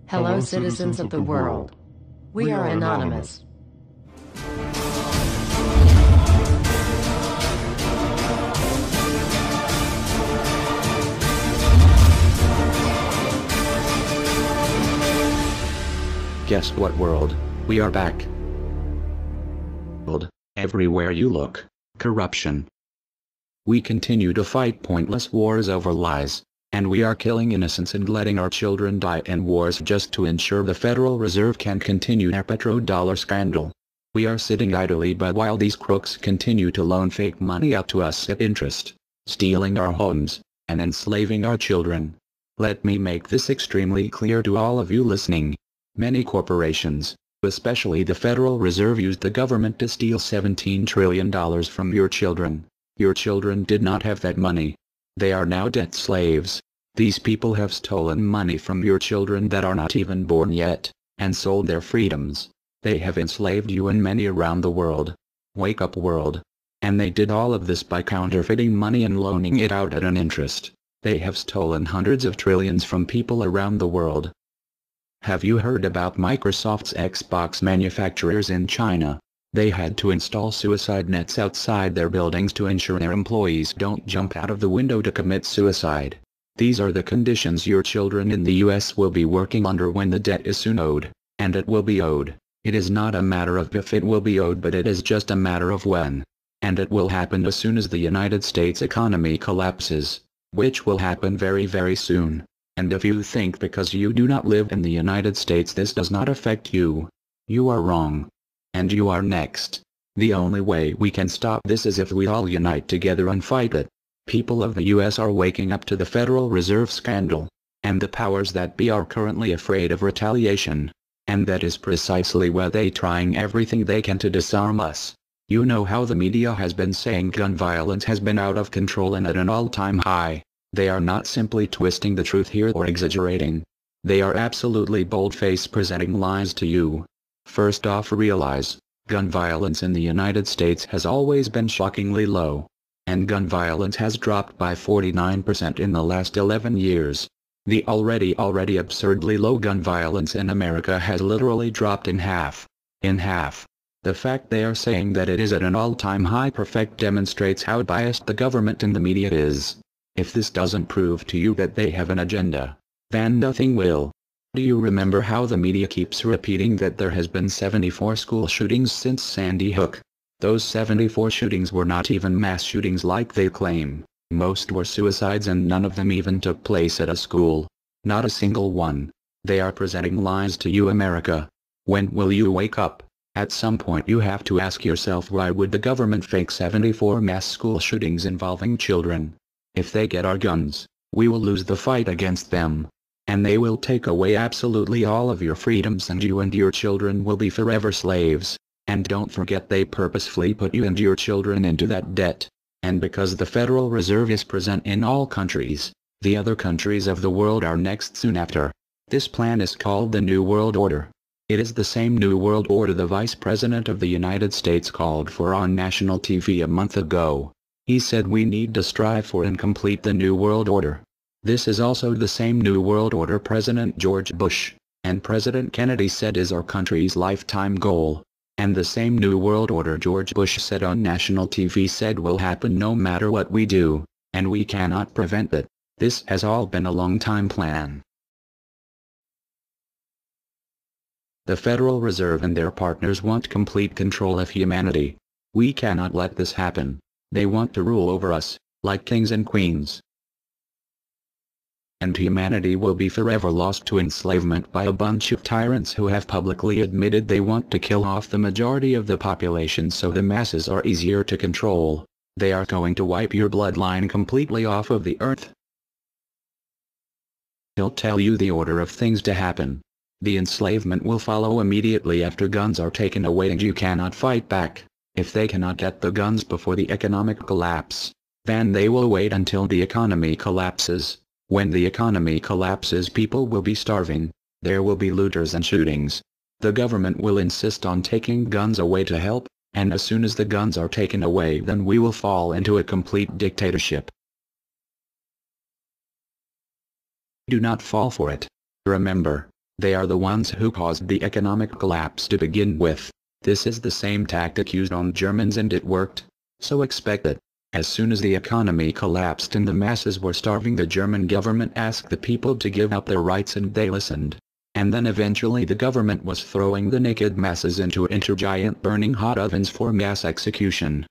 Hello, citizens of the world. We are anonymous. Guess what, world? We are back. Everywhere you look, corruption. We continue to fight pointless wars over lies, and we are killing innocents and letting our children die in wars just to ensure the Federal Reserve can continue their petrodollar scandal. We are sitting idly by while these crooks continue to loan fake money out to us at interest, stealing our homes, and enslaving our children. Let me make this extremely clear to all of you listening. Many corporations, especially the Federal Reserve, used the government to steal $17 trillion from your children. Your children did not have that money. They are now debt slaves. These people have stolen money from your children that are not even born yet, and sold their freedoms. They have enslaved you and many around the world. Wake up, world. And they did all of this by counterfeiting money and loaning it out at an interest. They have stolen hundreds of trillions from people around the world. Have you heard about Microsoft's Xbox manufacturers in China? They had to install suicide nets outside their buildings to ensure their employees don't jump out of the window to commit suicide. These are the conditions your children in the US will be working under when the debt is soon owed, and it will be owed. It is not a matter of if it will be owed, but it is just a matter of when. And it will happen as soon as the United States economy collapses, which will happen very, very soon. And if you think because you do not live in the United States this does not affect you, you are wrong. And you are next. The only way we can stop this is if we all unite together and fight it. People of the US are waking up to the Federal Reserve scandal, and the powers that be are currently afraid of retaliation. And that is precisely why they trying everything they can to disarm us. You know how the media has been saying gun violence has been out of control and at an all-time high. They are not simply twisting the truth here or exaggerating. They are absolutely bold-faced presenting lies to you. First off, realize, gun violence in the United States has always been shockingly low. And gun violence has dropped by 49% in the last 11 years. The already absurdly low gun violence in America has literally dropped in half. In half. The fact they are saying that it is at an all-time high perfect demonstrates how biased the government and the media is. If this doesn't prove to you that they have an agenda, then nothing will. Do you remember how the media keeps repeating that there has been 74 school shootings since Sandy Hook? Those 74 shootings were not even mass shootings like they claim. Most were suicides and none of them even took place at a school. Not a single one. They are presenting lies to you, America. When will you wake up? At some point you have to ask yourself, why would the government fake 74 mass school shootings involving children? If they get our guns, we will lose the fight against them. And they will take away absolutely all of your freedoms and you and your children will be forever slaves. And don't forget they purposefully put you and your children into that debt. And because the Federal Reserve is present in all countries, the other countries of the world are next soon after. This plan is called the New World Order. It is the same New World Order the Vice President of the United States called for on national TV a month ago. He said we need to strive for and complete the New World Order. This is also the same New World Order President George Bush and President Kennedy said is our country's lifetime goal. And the same New World Order George Bush said on national TV said will happen no matter what we do, and we cannot prevent it. This has all been a long-time plan. The Federal Reserve and their partners want complete control of humanity. We cannot let this happen. They want to rule over us, like kings and queens. And humanity will be forever lost to enslavement by a bunch of tyrants who have publicly admitted they want to kill off the majority of the population so the masses are easier to control. They are going to wipe your bloodline completely off of the earth. He'll tell you the order of things to happen. The enslavement will follow immediately after guns are taken away and you cannot fight back. If they cannot get the guns before the economic collapse, then they will wait until the economy collapses. When the economy collapses, people will be starving. There will be looters and shootings. The government will insist on taking guns away to help, and as soon as the guns are taken away, then we will fall into a complete dictatorship. Do not fall for it. Remember, They are the ones who caused the economic collapse to begin with. This is the same tactic used on Germans and it worked. So expect it. As soon as the economy collapsed and the masses were starving, the German government asked the people to give up their rights and they listened. And then eventually the government was throwing the naked masses into giant burning hot ovens for mass execution.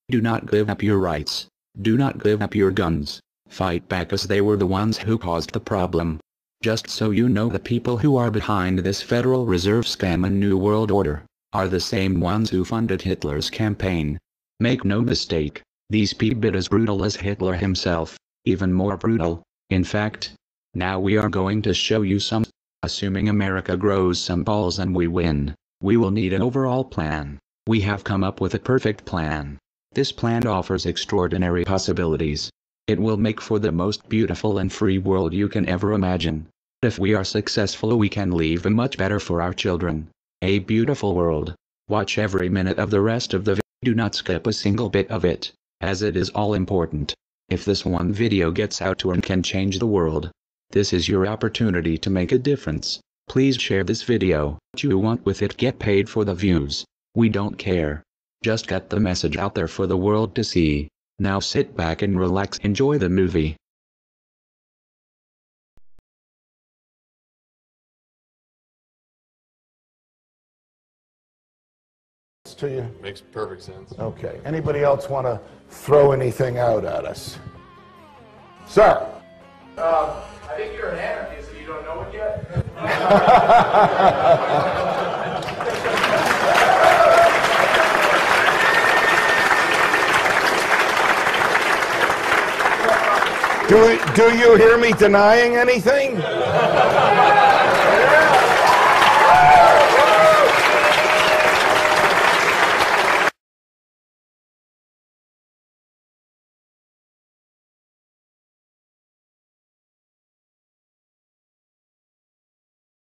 Do not give up your rights. Do not give up your guns. Fight back, as they were the ones who caused the problem. Just so you know, the people who are behind this Federal Reserve scam and New World Order are the same ones who funded Hitler's campaign. Make no mistake, these people are as brutal as Hitler himself, even more brutal. In fact, now we are going to show you some. Assuming America grows some balls and we win, we will need an overall plan. We have come up with a perfect plan. This plan offers extraordinary possibilities. It will make for the most beautiful and free world you can ever imagine. If we are successful, we can leave a much better for our children. A beautiful world. Watch every minute of the rest of the video. Do not skip a single bit of it, as it is all important. If this one video gets out to and can change the world, this is your opportunity to make a difference. Please share this video. What you want with it, get paid for the views. We don't care. Just get the message out there for the world to see. Now sit back and relax, enjoy the movie. To you? Makes perfect sense. Okay. Anybody else want to throw anything out at us? Sir? I think you're an anarchist and you don't know it yet. Do you hear me denying anything?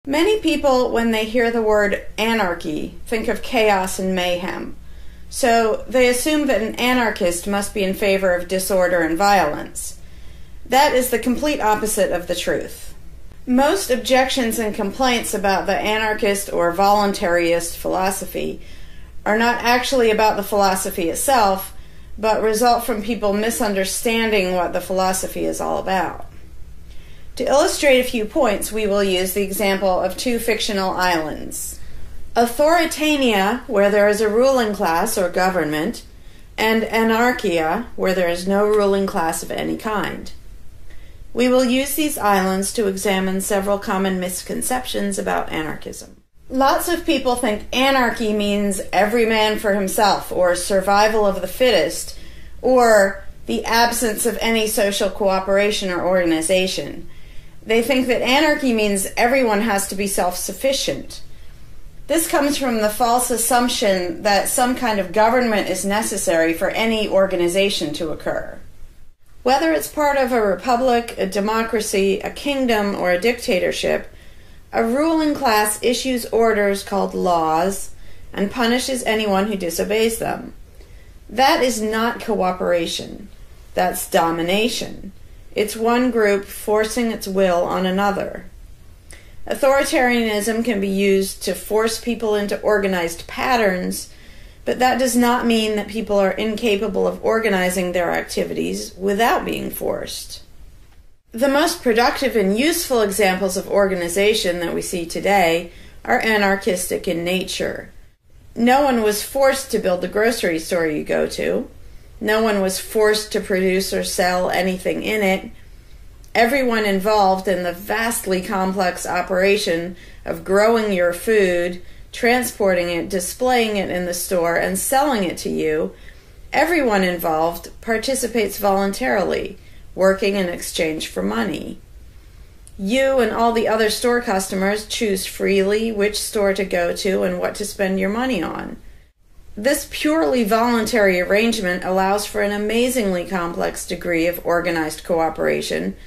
Many people, when they hear the word anarchy, think of chaos and mayhem. So they assume that an anarchist must be in favor of disorder and violence. That is the complete opposite of the truth. Most objections and complaints about the anarchist or voluntarist philosophy are not actually about the philosophy itself, but result from people misunderstanding what the philosophy is all about. To illustrate a few points, we will use the example of two fictional islands. Authoritania, where there is a ruling class or government, and anarchia, where there is no ruling class of any kind. We will use these islands to examine several common misconceptions about anarchism. Lots of people think anarchy means every man for himself, or survival of the fittest, or the absence of any social cooperation or organization. They think that anarchy means everyone has to be self-sufficient. This comes from the false assumption that some kind of government is necessary for any organization to occur. Whether it's part of a republic, a democracy, a kingdom, or a dictatorship, a ruling class issues orders called laws and punishes anyone who disobeys them. That is not cooperation. That's domination. It's one group forcing its will on another. Authoritarianism can be used to force people into organized patterns, but that does not mean that people are incapable of organizing their activities without being forced. The most productive and useful examples of organization that we see today are anarchistic in nature. No one was forced to build the grocery store you go to. No one was forced to produce or sell anything in it. Everyone involved in the vastly complex operation of growing your food, transporting it, displaying it in the store, and selling it to you, everyone involved participates voluntarily, working in exchange for money. You and all the other store customers choose freely which store to go to and what to spend your money on. This purely voluntary arrangement allows for an amazingly complex degree of organized cooperation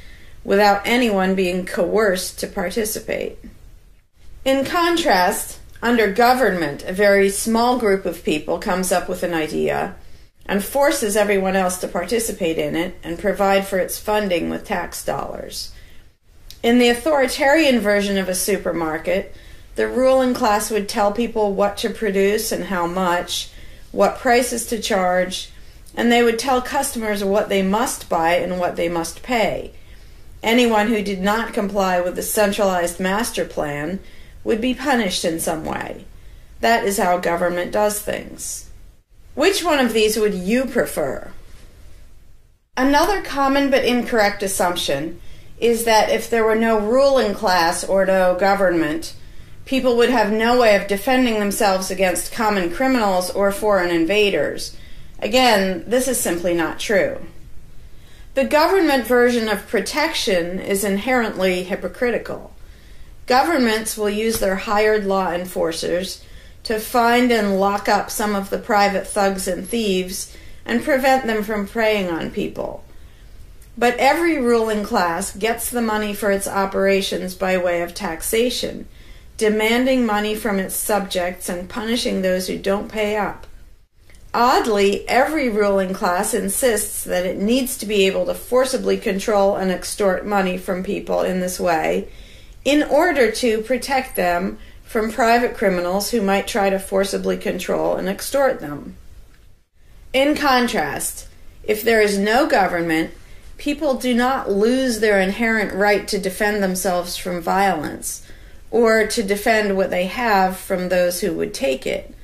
without anyone being coerced to participate. In contrast, under government, a very small group of people comes up with an idea and forces everyone else to participate in it and provide for its funding with tax dollars. In the authoritarian version of a supermarket, the ruling class would tell people what to produce and how much, what prices to charge, and they would tell customers what they must buy and what they must pay. Anyone who did not comply with the centralized master plan would be punished in some way. That is how government does things. Which one of these would you prefer? Another common but incorrect assumption is that if there were no ruling class or no government, people would have no way of defending themselves against common criminals or foreign invaders. Again, this is simply not true. The government version of protection is inherently hypocritical. Governments will use their hired law enforcers to find and lock up some of the private thugs and thieves and prevent them from preying on people. But every ruling class gets the money for its operations by way of taxation, demanding money from its subjects and punishing those who don't pay up. Oddly, every ruling class insists that it needs to be able to forcibly control and extort money from people in this way in order to protect them from private criminals who might try to forcibly control and extort them. In contrast, if there is no government, people do not lose their inherent right to defend themselves from violence or to defend what they have from those who would take it.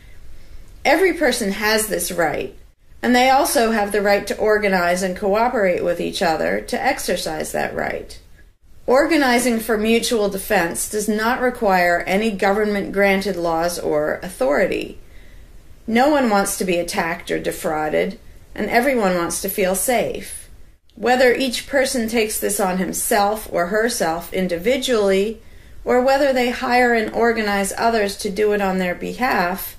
Every person has this right, and they also have the right to organize and cooperate with each other to exercise that right. Organizing for mutual defense does not require any government-granted laws or authority. No one wants to be attacked or defrauded, and everyone wants to feel safe. Whether each person takes this on himself or herself individually, or whether they hire and organize others to do it on their behalf,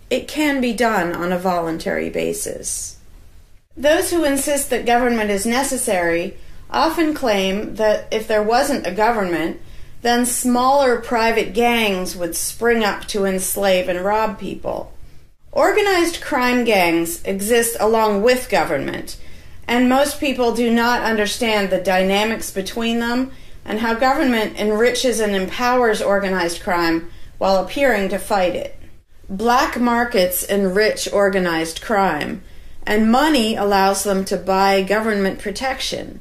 it can be done on a voluntary basis. Those who insist that government is necessary often claim that if there wasn't a government, then smaller private gangs would spring up to enslave and rob people. Organized crime gangs exist along with government, and most people do not understand the dynamics between them and how government enriches and empowers organized crime while appearing to fight it. Black markets enrich organized crime, and money allows them to buy government protection.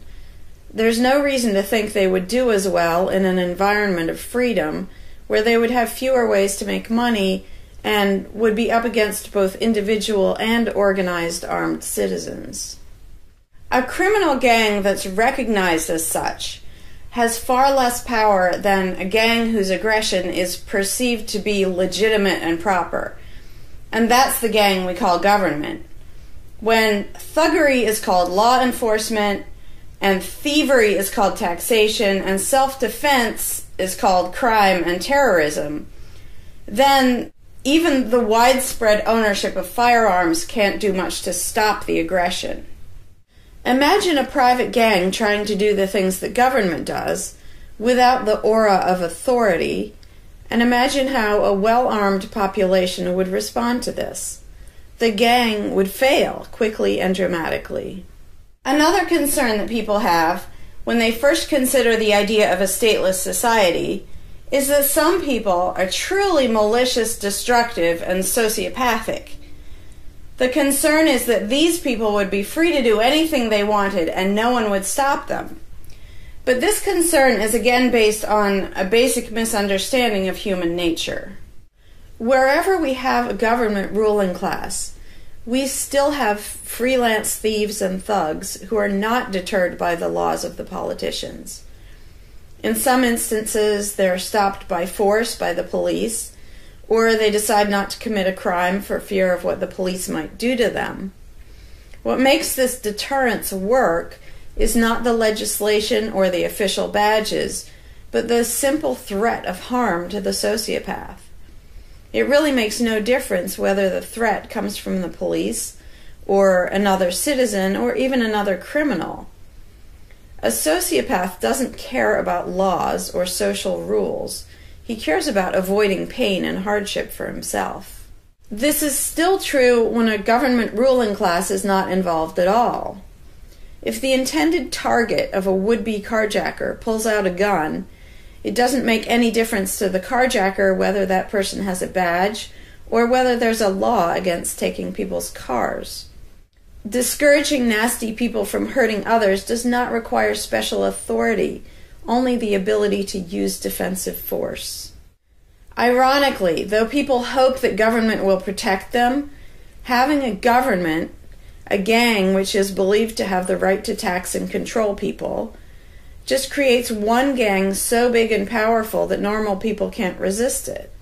There's no reason to think they would do as well in an environment of freedom, where they would have fewer ways to make money and would be up against both individual and organized armed citizens. A criminal gang that's recognized as such has far less power than a gang whose aggression is perceived to be legitimate and proper. And that's the gang we call government. When thuggery is called law enforcement, and thievery is called taxation, and self-defense is called crime and terrorism, then even the widespread ownership of firearms can't do much to stop the aggression. Imagine a private gang trying to do the things that government does without the aura of authority, and imagine how a well-armed population would respond to this. The gang would fail quickly and dramatically. Another concern that people have when they first consider the idea of a stateless society is that some people are truly malicious, destructive, and sociopathic. The concern is that these people would be free to do anything they wanted and no one would stop them. But this concern is again based on a basic misunderstanding of human nature. Wherever we have a government ruling class, we still have freelance thieves and thugs who are not deterred by the laws of the politicians. In some instances, they're stopped by force by the police, or they decide not to commit a crime for fear of what the police might do to them. What makes this deterrence work is not the legislation or the official badges, but the simple threat of harm to the sociopath. It really makes no difference whether the threat comes from the police, or another citizen, or even another criminal. A sociopath doesn't care about laws or social rules. He cares about avoiding pain and hardship for himself. This is still true when a government ruling class is not involved at all. If the intended target of a would-be carjacker pulls out a gun, it doesn't make any difference to the carjacker whether that person has a badge or whether there's a law against taking people's cars. Discouraging nasty people from hurting others does not require special authority, only the ability to use defensive force. Ironically, though people hope that government will protect them, having a government, a gang which is believed to have the right to tax and control people, just creates one gang so big and powerful that normal people can't resist it.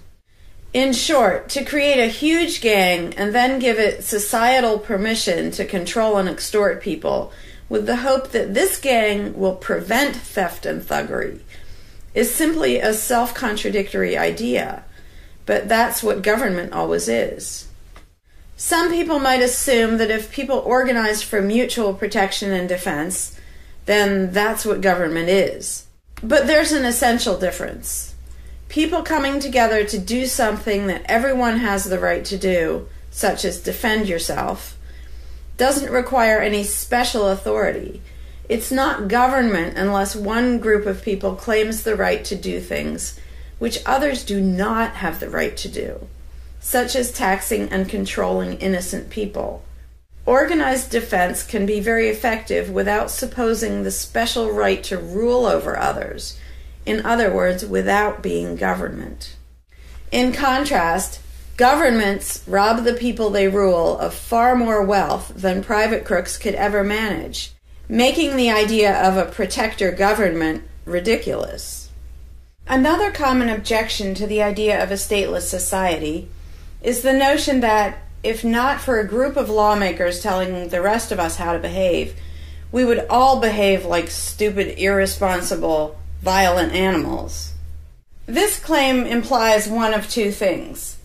In short, to create a huge gang and then give it societal permission to control and extort people with the hope that this gang will prevent theft and thuggery is simply a self-contradictory idea, but that's what government always is. Some people might assume that if people organize for mutual protection and defense, then that's what government is. But there's an essential difference. People coming together to do something that everyone has the right to do, such as defend yourself, doesn't require any special authority. It's not government unless one group of people claims the right to do things which others do not have the right to do, such as taxing and controlling innocent people. Organized defense can be very effective without supposing the special right to rule over others. In other words, without being government. In contrast, governments rob the people they rule of far more wealth than private crooks could ever manage, making the idea of a protector government ridiculous. Another common objection to the idea of a stateless society is the notion that, if not for a group of lawmakers telling the rest of us how to behave, we would all behave like stupid, irresponsible, violent animals. This claim implies one of two things.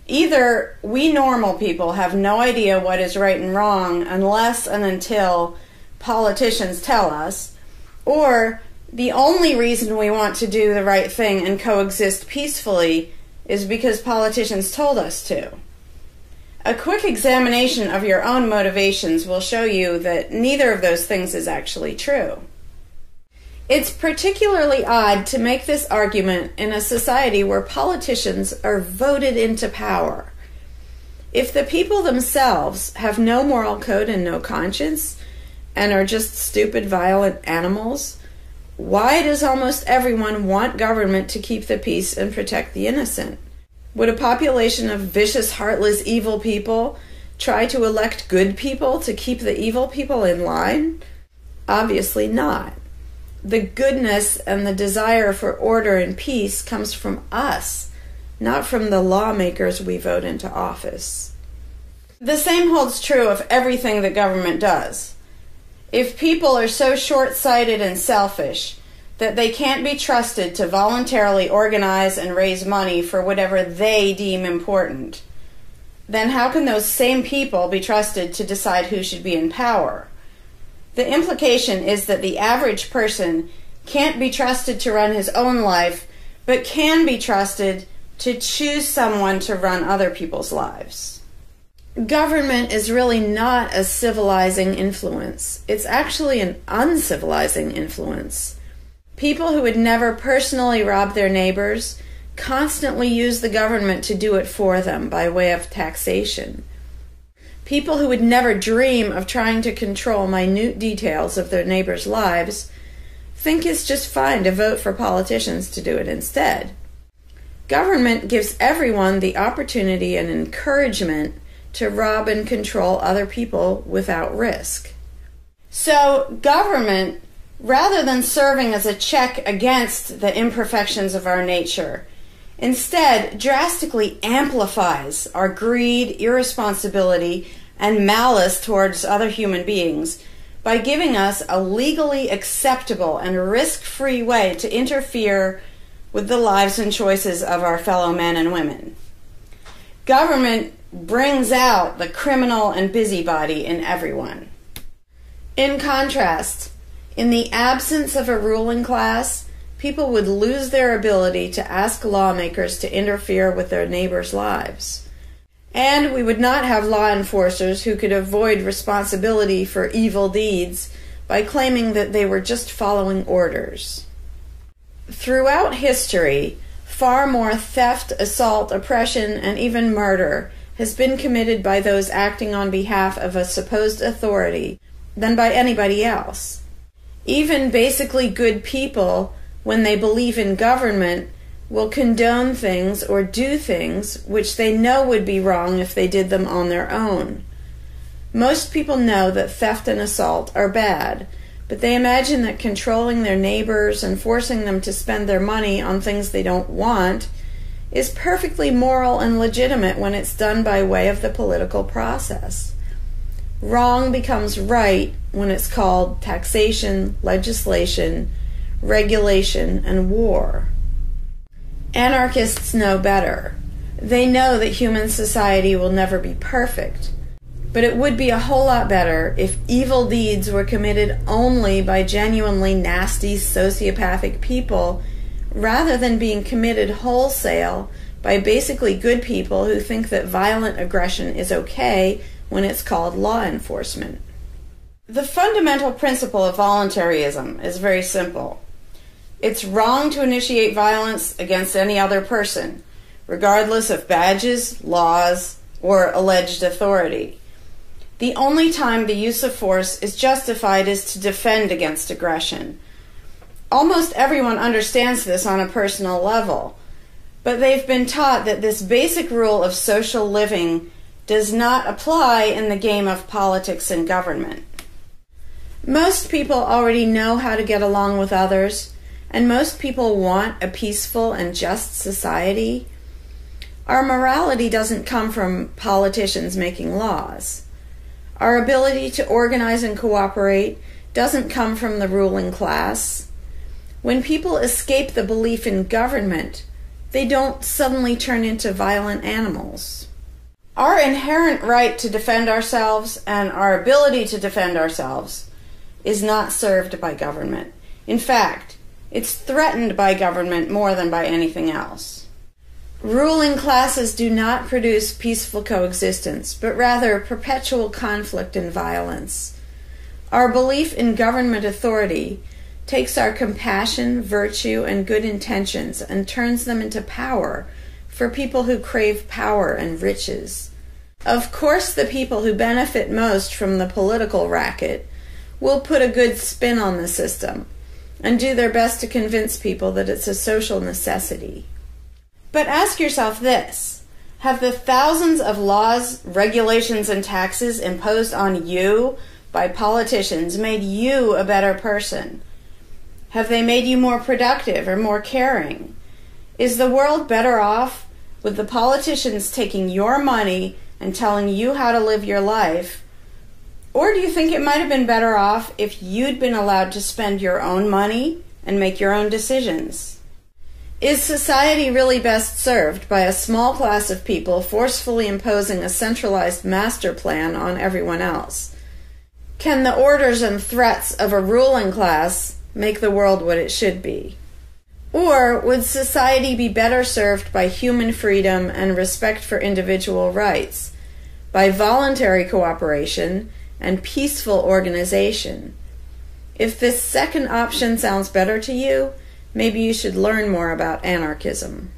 Either we normal people have no idea what is right and wrong unless and until politicians tell us, or the only reason we want to do the right thing and coexist peacefully is because politicians told us to. A quick examination of your own motivations will show you that neither of those things is actually true. It's particularly odd to make this argument in a society where politicians are voted into power. If the people themselves have no moral code and no conscience, and are just stupid, violent animals, why does almost everyone want government to keep the peace and protect the innocent? Would a population of vicious, heartless, evil people try to elect good people to keep the evil people in line? Obviously not. The goodness and the desire for order and peace comes from us, not from the lawmakers we vote into office. The same holds true of everything that government does. If people are so short-sighted and selfish that they can't be trusted to voluntarily organize and raise money for whatever they deem important, then how can those same people be trusted to decide who should be in power? The implication is that the average person can't be trusted to run his own life, but can be trusted to choose someone to run other people's lives. Government is really not a civilizing influence. It's actually an uncivilizing influence. People who would never personally rob their neighbors constantly use the government to do it for them by way of taxation. People who would never dream of trying to control minute details of their neighbors' lives think it's just fine to vote for politicians to do it instead. Government gives everyone the opportunity and encouragement to rob and control other people without risk. So government, rather than serving as a check against the imperfections of our nature, instead drastically amplifies our greed, irresponsibility, and malice towards other human beings by giving us a legally acceptable and risk-free way to interfere with the lives and choices of our fellow men and women. Government brings out the criminal and busybody in everyone. In contrast, in the absence of a ruling class, people would lose their ability to ask lawmakers to interfere with their neighbors' lives. And we would not have law enforcers who could avoid responsibility for evil deeds by claiming that they were just following orders. Throughout history, far more theft, assault, oppression, and even murder has been committed by those acting on behalf of a supposed authority than by anybody else. Even basically good people, when they believe in government, will condone things or do things which they know would be wrong if they did them on their own. Most people know that theft and assault are bad, but they imagine that controlling their neighbors and forcing them to spend their money on things they don't want is perfectly moral and legitimate when it's done by way of the political process. Wrong becomes right when it's called taxation, legislation, regulation, and war. Anarchists know better. They know that human society will never be perfect, but it would be a whole lot better if evil deeds were committed only by genuinely nasty, sociopathic people, rather than being committed wholesale by basically good people who think that violent aggression is okay when it's called law enforcement. The fundamental principle of voluntarism is very simple. It's wrong to initiate violence against any other person, regardless of badges, laws, or alleged authority. The only time the use of force is justified is to defend against aggression. Almost everyone understands this on a personal level, but they've been taught that this basic rule of social living does not apply in the game of politics and government. Most people already know how to get along with others, and most people want a peaceful and just society. Our morality doesn't come from politicians making laws. Our ability to organize and cooperate doesn't come from the ruling class. When people escape the belief in government, they don't suddenly turn into violent animals. Our inherent right to defend ourselves and our ability to defend ourselves is not served by government. In fact, it's threatened by government more than by anything else. Ruling classes do not produce peaceful coexistence, but rather perpetual conflict and violence. Our belief in government authority takes our compassion, virtue, and good intentions and turns them into power for people who crave power and riches. Of course, the people who benefit most from the political racket will put a good spin on the system and do their best to convince people that it's a social necessity. But ask yourself this: have the thousands of laws, regulations, and taxes imposed on you by politicians made you a better person? Have they made you more productive or more caring? Is the world better off with the politicians taking your money and telling you how to live your life? Or do you think it might have been better off if you'd been allowed to spend your own money and make your own decisions? Is society really best served by a small class of people forcefully imposing a centralized master plan on everyone else? Can the orders and threats of a ruling class make the world what it should be? Or would society be better served by human freedom and respect for individual rights, by voluntary cooperation and peaceful organization? If this second option sounds better to you, maybe you should learn more about anarchism.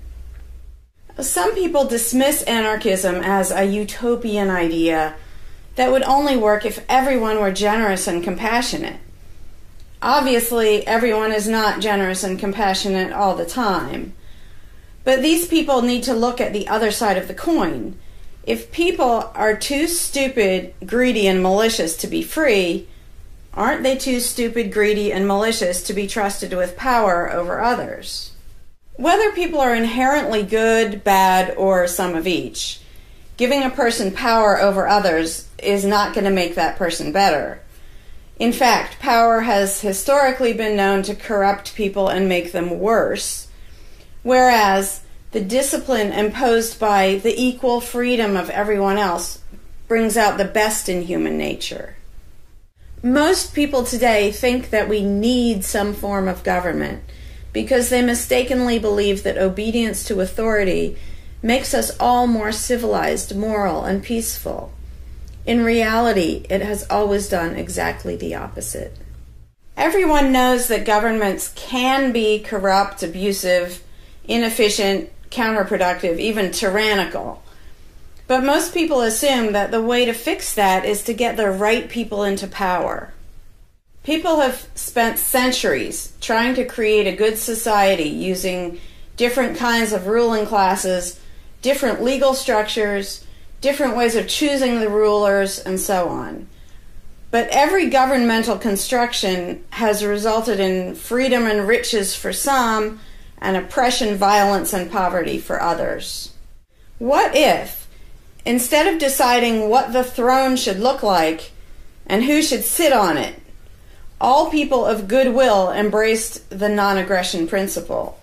Some people dismiss anarchism as a utopian idea that would only work if everyone were generous and compassionate. Obviously, everyone is not generous and compassionate all the time. But these people need to look at the other side of the coin. If people are too stupid, greedy, and malicious to be free, aren't they too stupid, greedy, and malicious to be trusted with power over others? Whether people are inherently good, bad, or some of each, giving a person power over others is not going to make that person better. In fact, power has historically been known to corrupt people and make them worse, whereas the discipline imposed by the equal freedom of everyone else brings out the best in human nature. Most people today think that we need some form of government because they mistakenly believe that obedience to authority makes us all more civilized, moral, and peaceful. In reality, it has always done exactly the opposite. Everyone knows that governments can be corrupt, abusive, inefficient, counterproductive, even tyrannical. But most people assume that the way to fix that is to get the right people into power. People have spent centuries trying to create a good society using different kinds of ruling classes, different legal structures, different ways of choosing the rulers, and so on. But every governmental construction has resulted in freedom and riches for some, and oppression, violence, and poverty for others. What if, instead of deciding what the throne should look like and who should sit on it, all people of goodwill embraced the non-aggression principle?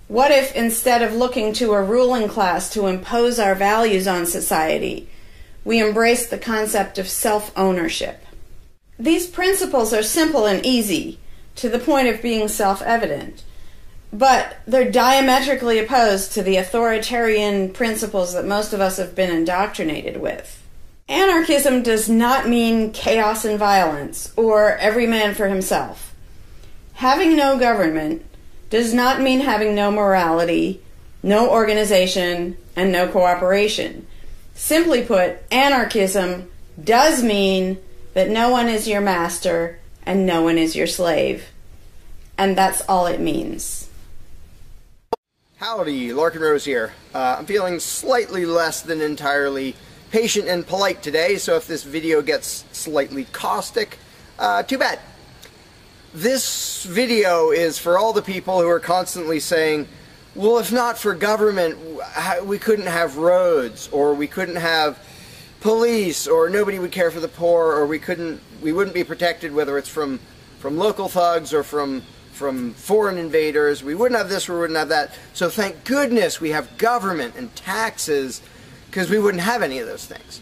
What if, instead of looking to a ruling class to impose our values on society, we embraced the concept of self-ownership? These principles are simple and easy, to the point of being self-evident, but they're diametrically opposed to the authoritarian principles that most of us have been indoctrinated with. Anarchism does not mean chaos and violence, or every man for himself. Having no government does not mean having no morality, no organization, and no cooperation. Simply put, anarchism does mean that no one is your master and no one is your slave. And that's all it means. Howdy, Larkin Rose here. I'm feeling slightly less than entirely patient and polite today, so if this video gets slightly caustic, too bad. This video is for all the people who are constantly saying, well, if not for government, we couldn't have roads, or we couldn't have police, or nobody would care for the poor, or we wouldn't be protected, whether it's from local thugs or from foreign invaders. We wouldn't have this, we wouldn't have that. So thank goodness we have government and taxes, because we wouldn't have any of those things.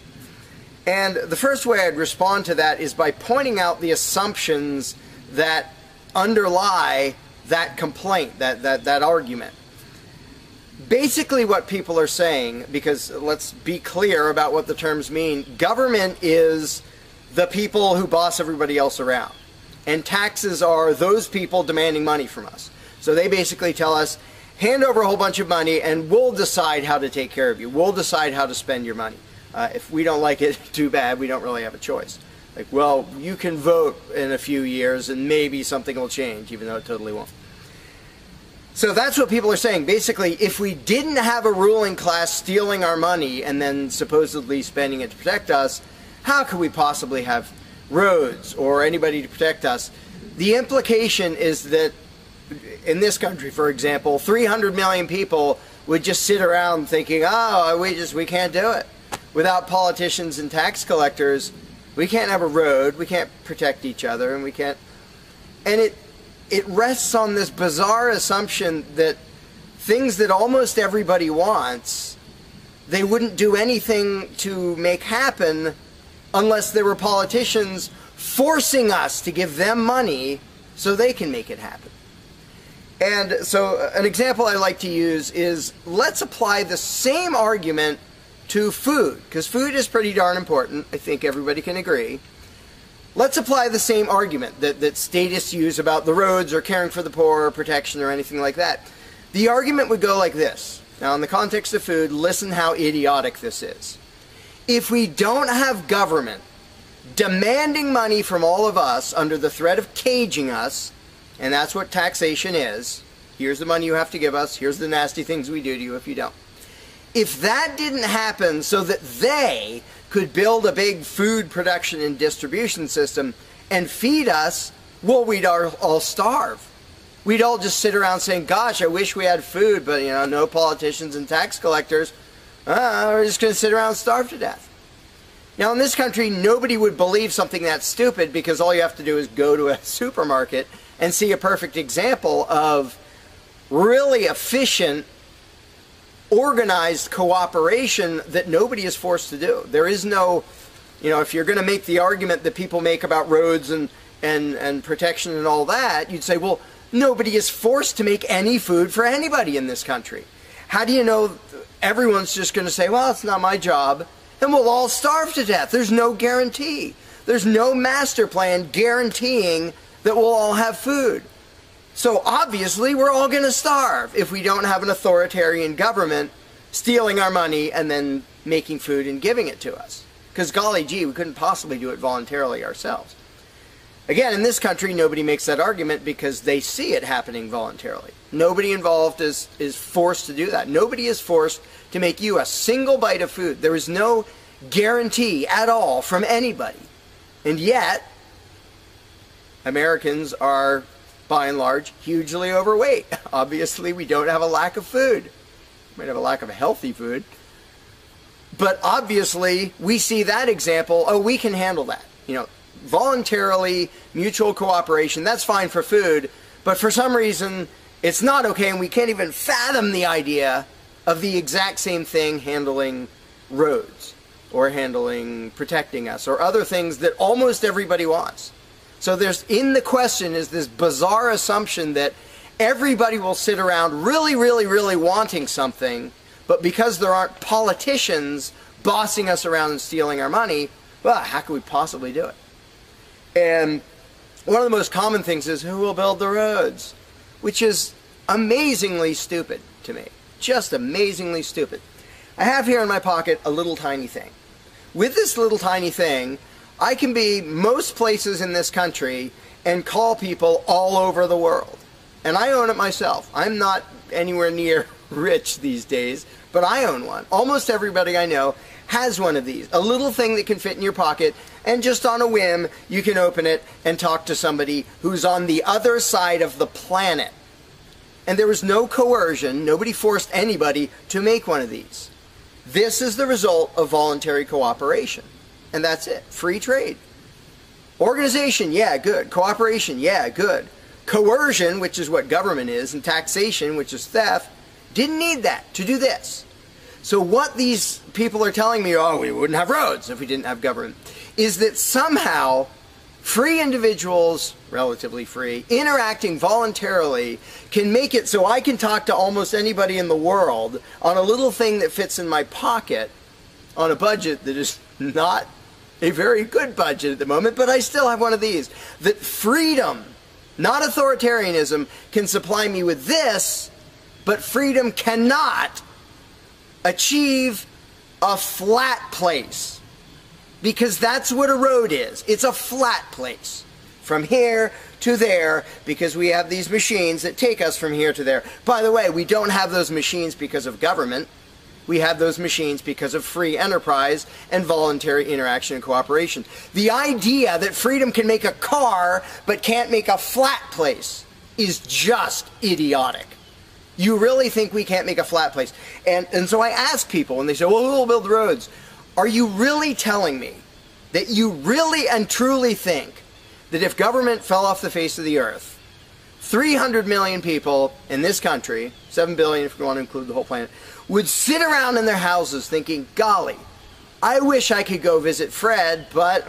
And the first way I'd respond to that is by pointing out the assumptions that underlie that complaint, that argument. Basically what people are saying, because let's be clear about what the terms mean, government is the people who boss everybody else around. And taxes are those people demanding money from us. So they basically tell us, hand over a whole bunch of money and we'll decide how to take care of you. We'll decide how to spend your money. If we don't like it, too bad, we don't really have a choice. Like, well, you can vote in a few years and maybe something will change, even though it totally won't. So that's what people are saying. Basically, if we didn't have a ruling class stealing our money and then supposedly spending it to protect us, how could we possibly have roads or anybody to protect us? The implication is that in this country, for example, 300 million people would just sit around thinking, oh, we can't do it. Without politicians and tax collectors, we can't have a road, we can't protect each other, and we can't... And it rests on this bizarre assumption that things that almost everybody wants, they wouldn't do anything to make happen unless there were politicians forcing us to give them money so they can make it happen. And so an example I like to use is, let's apply the same argument to food, because food is pretty darn important. I think everybody can agree. Let's apply the same argument that statists use about the roads or caring for the poor or protection or anything like that. The argument would go like this. Now, in the context of food, listen how idiotic this is. If we don't have government demanding money from all of us under the threat of caging us, and that's what taxation is, here's the money you have to give us, here's the nasty things we do to you if you don't. If that didn't happen so that they could build a big food production and distribution system and feed us, well, we'd all starve. We'd all just sit around saying, gosh, I wish we had food, but, you know, no politicians and tax collectors. We're just going to sit around and starve to death. Now, in this country, nobody would believe something that stupid, because all you have to do is go to a supermarket and see a perfect example of really efficient, organized cooperation that nobody is forced to do. There is no, you know, if you're going to make the argument that people make about roads and protection and all that, you'd say, well, nobody is forced to make any food for anybody in this country. How do you know everyone's just going to say, well, it's not my job, and we'll all starve to death? There's no guarantee. There's no master plan guaranteeing that we'll all have food. So obviously we're all going to starve if we don't have an authoritarian government stealing our money and then making food and giving it to us. Because golly gee, we couldn't possibly do it voluntarily ourselves. Again, in this country, nobody makes that argument because they see it happening voluntarily. Nobody involved is forced to do that. Nobody is forced to make you a single bite of food. There is no guarantee at all from anybody. And yet, Americans are, by and large, hugely overweight. Obviously, we don't have a lack of food. We might have a lack of healthy food. But obviously, we see that example, oh, we can handle that. You know, voluntarily, mutual cooperation, that's fine for food, but for some reason, it's not okay, and we can't even fathom the idea of the exact same thing handling roads, or handling protecting us, or other things that almost everybody wants. So there's, in the question is this bizarre assumption that everybody will sit around really, really, really wanting something, but because there aren't politicians bossing us around and stealing our money, well, how could we possibly do it? And one of the most common things is, who will build the roads? Which is amazingly stupid to me. Just amazingly stupid. I have here in my pocket a little tiny thing. With this little tiny thing, I can be most places in this country and call people all over the world. And I own it myself. I'm not anywhere near rich these days, but I own one. Almost everybody I know has one of these. A little thing that can fit in your pocket, and just on a whim, you can open it and talk to somebody who's on the other side of the planet. And there was no coercion. Nobody forced anybody to make one of these. This is the result of voluntary cooperation. And that's it. Free trade. Organization, yeah, good. Cooperation, yeah, good. Coercion, which is what government is, and taxation, which is theft, didn't need that to do this. So what these people are telling me, oh, we wouldn't have roads if we didn't have government, is that somehow free individuals, relatively free, interacting voluntarily can make it so I can talk to almost anybody in the world on a little thing that fits in my pocket on a budget that is not a very good budget at the moment, but I still have one of these. That freedom, not authoritarianism, can supply me with this, but freedom cannot achieve a flat place. Because that's what a road is. It's a flat place. From here to there, because we have these machines that take us from here to there. By the way, we don't have those machines because of government. We have those machines because of free enterprise and voluntary interaction and cooperation. The idea that freedom can make a car but can't make a flat place is just idiotic. You really think we can't make a flat place? And so I ask people, and they say, well, who will build roads? Are you really telling me that you really and truly think that if government fell off the face of the earth, 300 million people in this country, 7 billion if you want to include the whole planet, would sit around in their houses thinking, golly, I wish I could go visit Fred, but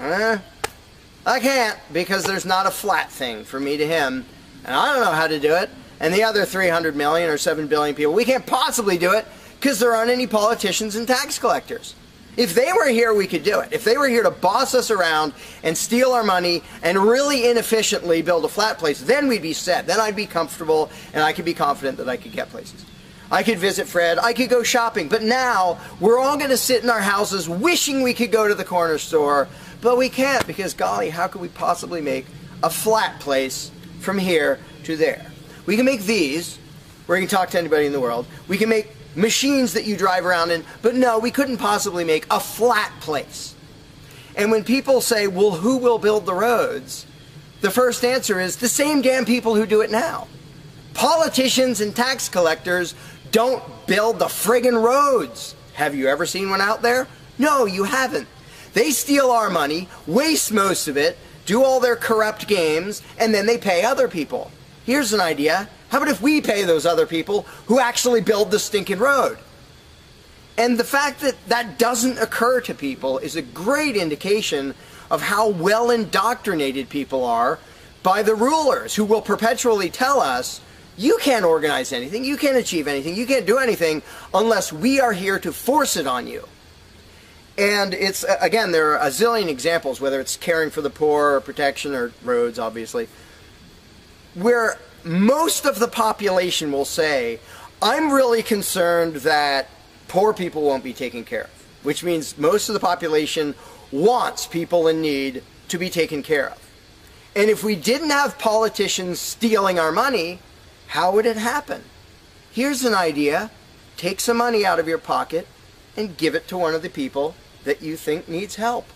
I can't because there's not a flat thing from me to him, and I don't know how to do it. And the other 300 million or 7 billion people, we can't possibly do it because there aren't any politicians and tax collectors. If they were here, we could do it. If they were here to boss us around and steal our money and really inefficiently build a flat place, then we'd be set. Then I'd be comfortable and I could be confident that I could get places. I could visit Fred, I could go shopping, but now we're all going to sit in our houses wishing we could go to the corner store, but we can't because, golly, how could we possibly make a flat place from here to there? We can make these, where you can talk to anybody in the world. We can make machines that you drive around in, but no, we couldn't possibly make a flat place. And when people say, well, who will build the roads? The first answer is the same damn people who do it now. Politicians and tax collectors don't build the friggin' roads. Have you ever seen one out there? No, you haven't. They steal our money, waste most of it, do all their corrupt games, and then they pay other people. Here's an idea. How about if we pay those other people who actually build the stinking road? And the fact that that doesn't occur to people is a great indication of how well indoctrinated people are by the rulers who will perpetually tell us, you can't organize anything, you can't achieve anything, you can't do anything unless we are here to force it on you. And it's, again, there are a zillion examples, whether it's caring for the poor or protection or roads, obviously. where most of the population will say, I'm really concerned that poor people won't be taken care of, which means most of the population wants people in need to be taken care of. And if we didn't have politicians stealing our money, how would it happen? Here's an idea. Take some money out of your pocket and give it to one of the people that you think needs help.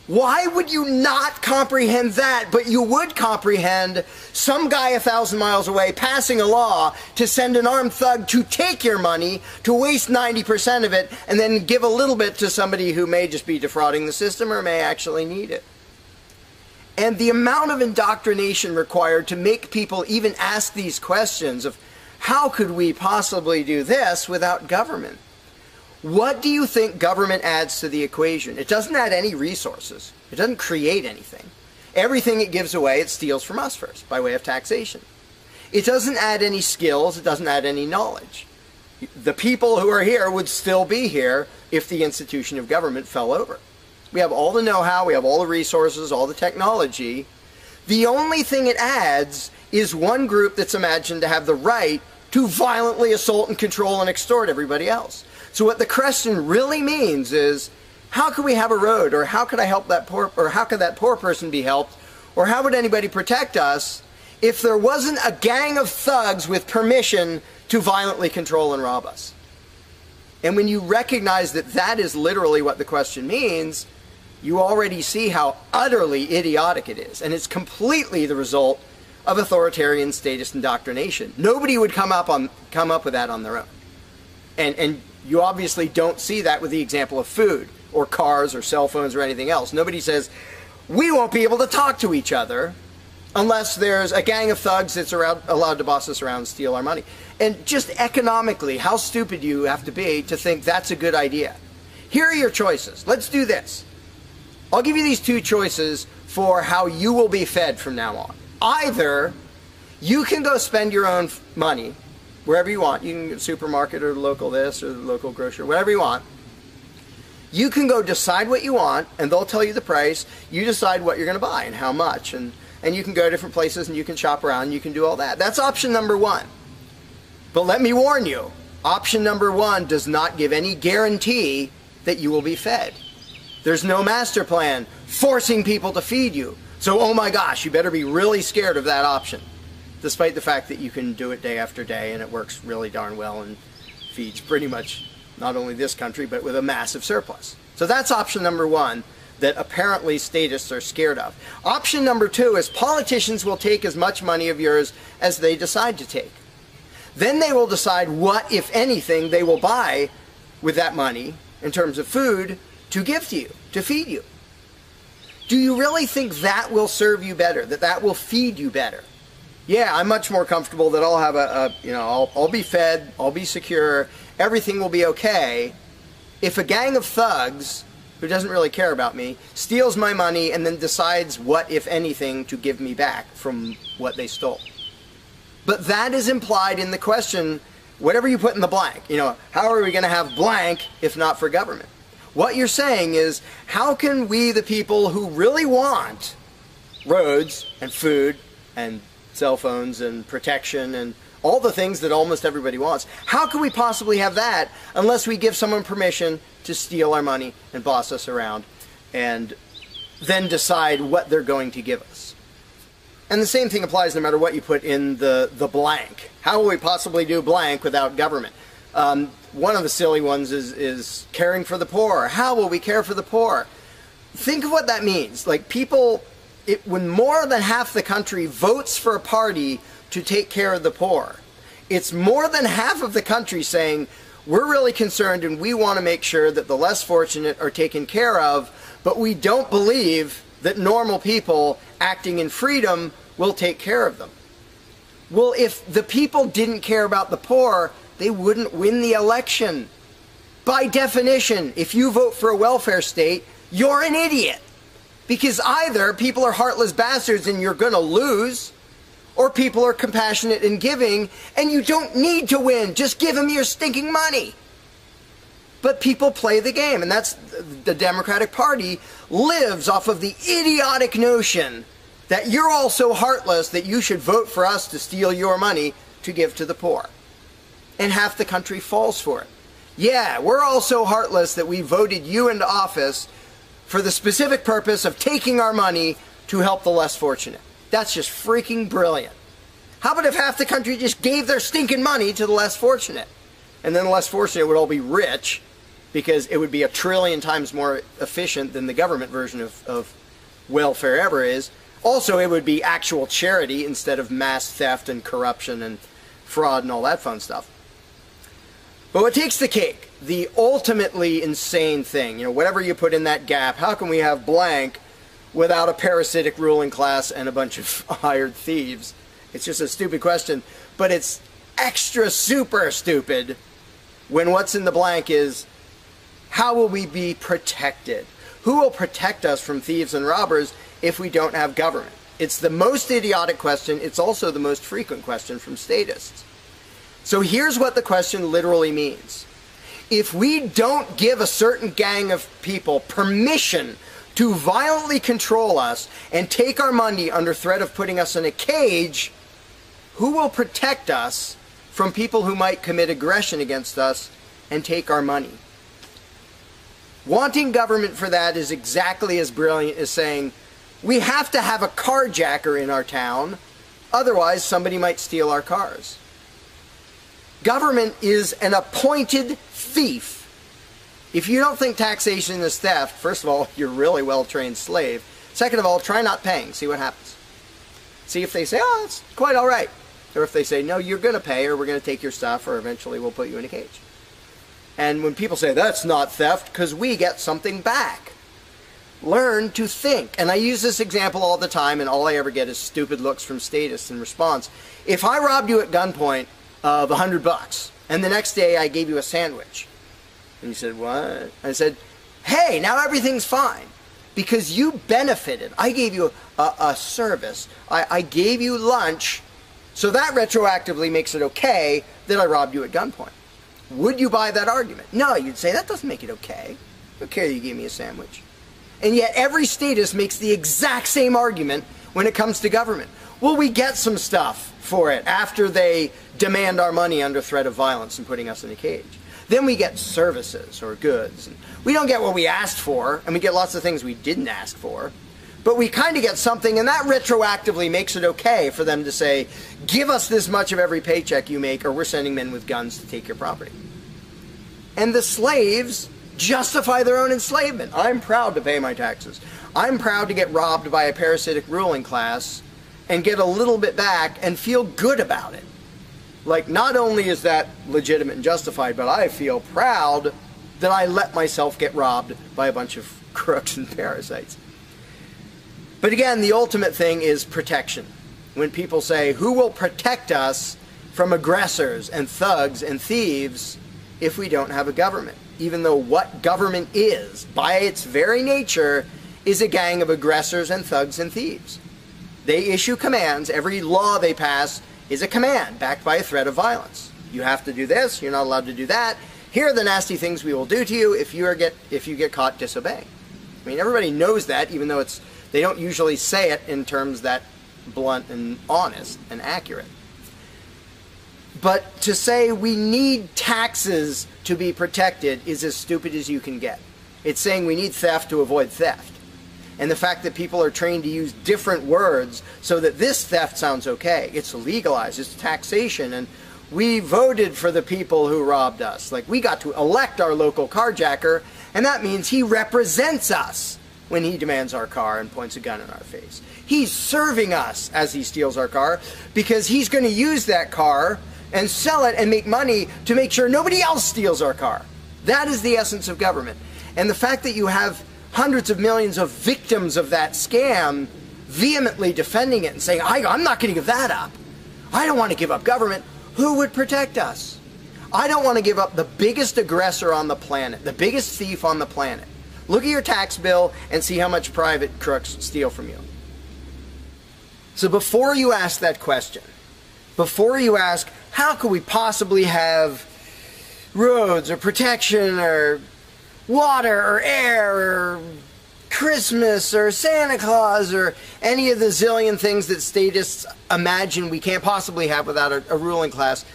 Why would you not comprehend that, but you would comprehend some guy 1,000 miles away passing a law to send an armed thug to take your money, to waste 90% of it, and then give a little bit to somebody who may just be defrauding the system or may actually need it? And the amount of indoctrination required to make people even ask these questions of how could we possibly do this without government? What do you think government adds to the equation? It doesn't add any resources. It doesn't create anything. Everything it gives away, it steals from us first, by way of taxation. It doesn't add any skills. It doesn't add any knowledge. The people who are here would still be here if the institution of government fell over. We have all the know-how, we have all the resources, all the technology. The only thing it adds is one group that's imagined to have the right to violently assault and control and extort everybody else. So what the question really means is, how could we have a road, or how could I help that poor, or how could that poor person be helped, or how would anybody protect us if there wasn't a gang of thugs with permission to violently control and rob us? And when you recognize that that is literally what the question means, you already see how utterly idiotic it is. And it's completely the result of authoritarian statist indoctrination. Nobody would come up with that on their own. And you obviously don't see that with the example of food or cars or cell phones or anything else. Nobody says, we won't be able to talk to each other unless there's a gang of thugs that's allowed to boss us around and steal our money. And just economically, how stupid you have to be to think that's a good idea. Here are your choices. Let's do this. I'll give you these two choices for how you will be fed from now on. Either you can go spend your own money wherever you want. You can go to the supermarket or the local this or the local grocery, whatever you want. You can go decide what you want, and they'll tell you the price. You decide what you're going to buy and how much. And you can go to different places and you can shop around and you can do all that. That's option number one. But let me warn you, option number one does not give any guarantee that you will be fed. There's no master plan forcing people to feed you. So, oh my gosh, you better be really scared of that option, despite the fact that you can do it day after day and it works really darn well and feeds pretty much not only this country, but with a massive surplus. So that's option number one that apparently statists are scared of. Option number two is politicians will take as much money of yours as they decide to take. Then they will decide what, if anything, they will buy with that money in terms of food to give to you, to feed you. Do you really think that will serve you better, that that will feed you better? Yeah, I'm much more comfortable that I'll have I'll be fed, I'll be secure, everything will be okay. If a gang of thugs who doesn't really care about me steals my money and then decides what, if anything, to give me back from what they stole. But that is implied in the question, whatever you put in the blank. How are we going to have blank if not for government? What you're saying is, how can we, the people who really want roads and food and cell phones and protection and all the things that almost everybody wants, how can we possibly have that unless we give someone permission to steal our money and boss us around and then decide what they're going to give us? And the same thing applies no matter what you put in the blank. How will we possibly do blank without government? One of the silly ones is caring for the poor. How will we care for the poor? Think of what that means. Like when more than half the country votes for a party to take care of the poor, it's more than half of the country saying, we're really concerned and we want to make sure that the less fortunate are taken care of, but we don't believe that normal people acting in freedom will take care of them. Well, if the people didn't care about the poor, they wouldn't win the election. By definition, if you vote for a welfare state, you're an idiot. Because either people are heartless bastards and you're going to lose, or people are compassionate and giving and you don't need to win. Just give them your stinking money. But people play the game, and that's the Democratic Party lives off of the idiotic notion that you're all so heartless that you should vote for us to steal your money to give to the poor. And half the country falls for it. Yeah, we're all so heartless that we voted you into office for the specific purpose of taking our money to help the less fortunate. That's just freaking brilliant. How about if half the country just gave their stinking money to the less fortunate? And then the less fortunate would all be rich, because it would be 1 trillion times more efficient than the government version of welfare ever is. Also, it would be actual charity instead of mass theft and corruption and fraud and all that fun stuff. But what takes the cake, the ultimately insane thing, whatever you put in that gap, how can we have blank without a parasitic ruling class and a bunch of hired thieves? It's just a stupid question, but it's extra super stupid when what's in the blank is, how will we be protected? Who will protect us from thieves and robbers if we don't have government? It's the most idiotic question. It's also the most frequent question from statists. So here's what the question literally means. If we don't give a certain gang of people permission to violently control us and take our money under threat of putting us in a cage, who will protect us from people who might commit aggression against us and take our money? Wanting government for that is exactly as brilliant as saying, we have to have a carjacker in our town, otherwise somebody might steal our cars. Government is an appointed thief. If you don't think taxation is theft, first of all, you're a really well-trained slave. Second of all, try not paying. See what happens. See if they say, oh, it's quite all right. Or if they say, no, you're going to pay, or we're going to take your stuff, or eventually we'll put you in a cage. And when people say, that's not theft, because we get something back. Learn to think. And I use this example all the time, and all I ever get is stupid looks from statists in response. If I robbed you at gunpoint of $100, and the next day I gave you a sandwich, and you said, what? I said, hey, now everything's fine, because you benefited. I gave you a service. I gave you lunch, so that retroactively makes it okay that I robbed you at gunpoint. Would you buy that argument? No, you'd say, that doesn't make it okay. Okay, you gave me a sandwich. And yet every statist makes the exact same argument when it comes to government. Well, we get some stuff for it after they demand our money under threat of violence and putting us in a cage. Then we get services or goods. And we don't get what we asked for, and we get lots of things we didn't ask for. But we kind of get something, and that retroactively makes it okay for them to say, give us this much of every paycheck you make, or we're sending men with guns to take your property. And the slaves justify their own enslavement. I'm proud to pay my taxes. I'm proud to get robbed by a parasitic ruling class and get a little bit back and feel good about it. Like, not only is that legitimate and justified, but I feel proud that I let myself get robbed by a bunch of crooks and parasites. But again, the ultimate thing is protection. When people say, who will protect us from aggressors and thugs and thieves if we don't have a government? Even though what government is, by its very nature, is a gang of aggressors and thugs and thieves. They issue commands. Every law they pass is a command backed by a threat of violence. You have to do this. You're not allowed to do that. Here are the nasty things we will do to you if you get caught disobeying. I mean, everybody knows that, even though they don't usually say it in terms that blunt and honest and accurate. But to say we need taxes to be protected is as stupid as you can get. It's saying we need theft to avoid theft. And the fact that people are trained to use different words so that this theft sounds okay. It's legalized, it's taxation, and we voted for the people who robbed us. Like, we got to elect our local carjacker, and that means he represents us when he demands our car and points a gun in our face. He's serving us as he steals our car, because he's going to use that car and sell it and make money to make sure nobody else steals our car. That is the essence of government. And the fact that you have hundreds of millions of victims of that scam vehemently defending it and saying, I'm not going to give that up. I don't want to give up government. Who would protect us? I don't want to give up the biggest aggressor on the planet, the biggest thief on the planet. Look at your tax bill and see how much private crooks steal from you. So before you ask that question, before you ask, how could we possibly have roads or protection or water or air or Christmas or Santa Claus or any of the zillion things that statists imagine we can't possibly have without a ruling class,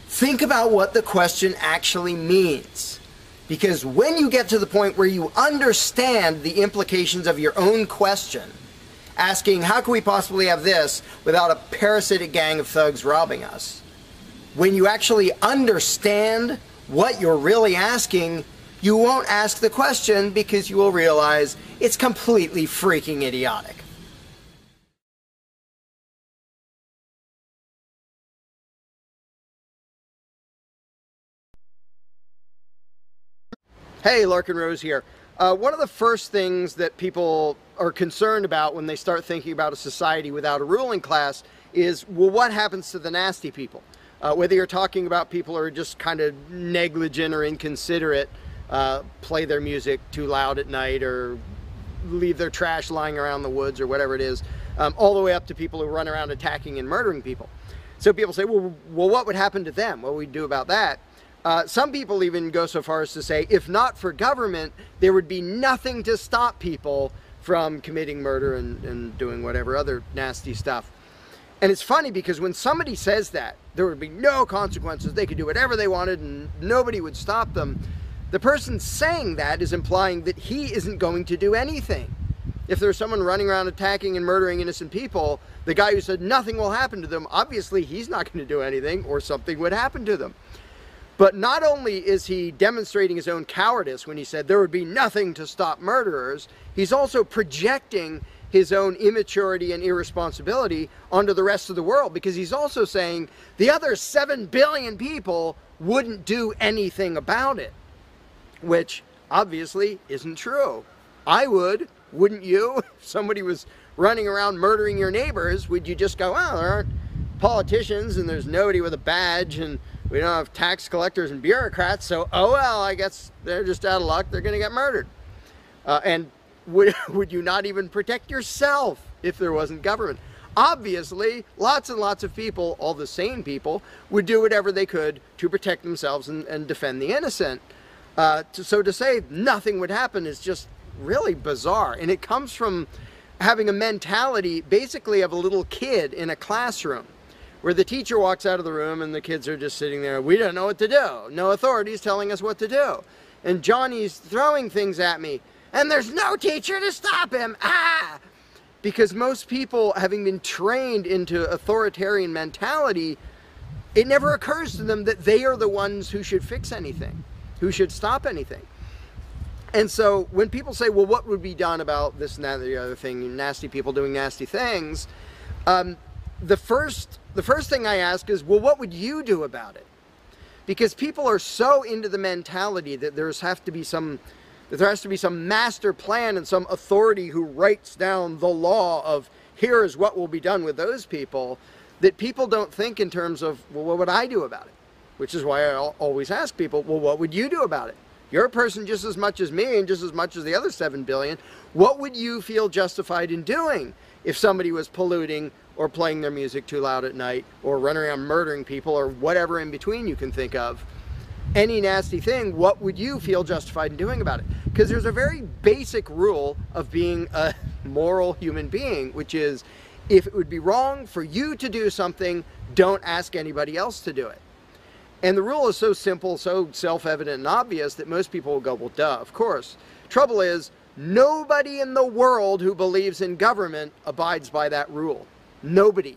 think about what the question actually means. Because when you get to the point where you understand the implications of your own question, asking how can we possibly have this without a parasitic gang of thugs robbing us, when you actually understand what you're really asking, you won't ask the question because you will realize it's completely freaking idiotic. Hey, Larkin Rose here. One of the first things that people are concerned about when they start thinking about a society without a ruling class is, well, what happens to the nasty people? Whether you're talking about people who are just kind of negligent or inconsiderate, play their music too loud at night or leave their trash lying around the woods or whatever it is, all the way up to people who run around attacking and murdering people. So people say, well, what would happen to them? What would we do about that? Some people even go so far as to say, if not for government, there would be nothing to stop people from committing murder and doing whatever other nasty stuff. And it's funny because when somebody says that, there would be no consequences, they could do whatever they wanted and nobody would stop them, the person saying that is implying that he isn't going to do anything. If there's someone running around attacking and murdering innocent people, the guy who said nothing will happen to them, obviously he's not going to do anything or something would happen to them. But not only is he demonstrating his own cowardice when he said there would be nothing to stop murderers, he's also projecting his own immaturity and irresponsibility onto the rest of the world, because he's also saying the other 7 billion people wouldn't do anything about it, which obviously isn't true. I would, wouldn't you? If somebody was running around murdering your neighbors, would you just go, well, there aren't politicians and there's nobody with a badge and we don't have tax collectors and bureaucrats, so oh well, I guess they're just out of luck, they're going to get murdered. And would you not even protect yourself if there wasn't government? Obviously, lots and lots of people, all the sane people, would do whatever they could to protect themselves and defend the innocent. So to say nothing would happen is just really bizarre. And it comes from having a mentality basically of a little kid in a classroom, where the teacher walks out of the room and the kids are just sitting there. We don't know what to do. No authority's telling us what to do. And Johnny's throwing things at me. And there's no teacher to stop him. Ah! Because most people, having been trained into authoritarian mentality, it never occurs to them that they are the ones who should fix anything, who should stop anything. And so when people say, well, what would be done about this and that and the other thing, nasty people doing nasty things, the first thing I ask is, well, what would you do about it? Because people are so into the mentality that there has to be some master plan and some authority who writes down the law of here is what will be done with those people, that people don't think in terms of, well, what would I do about it? Which is why I always ask people, well, what would you do about it? You're a person just as much as me and just as much as the other 7 billion. What would you feel justified in doing if somebody was polluting or playing their music too loud at night or running around murdering people or whatever in between you can think of? Any nasty thing, what would you feel justified in doing about it? Because there's a very basic rule of being a moral human being, which is if it would be wrong for you to do something, don't ask anybody else to do it. And the rule is so simple, so self-evident and obvious that most people will go, well, duh, of course. Trouble is, nobody in the world who believes in government abides by that rule. Nobody.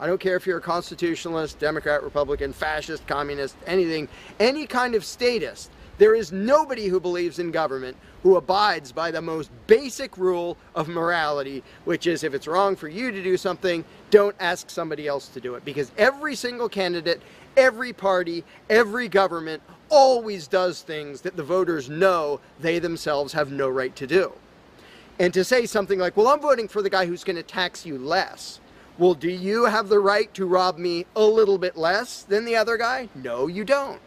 I don't care if you're a constitutionalist, Democrat, Republican, fascist, communist, anything, any kind of statist. There is nobody who believes in government who abides by the most basic rule of morality, which is if it's wrong for you to do something, don't ask somebody else to do it. Because every single candidate, every party, every government always does things that the voters know they themselves have no right to do. And to say something like, well, I'm voting for the guy who's going to tax you less. Well, do you have the right to rob me a little bit less than the other guy? No, you don't.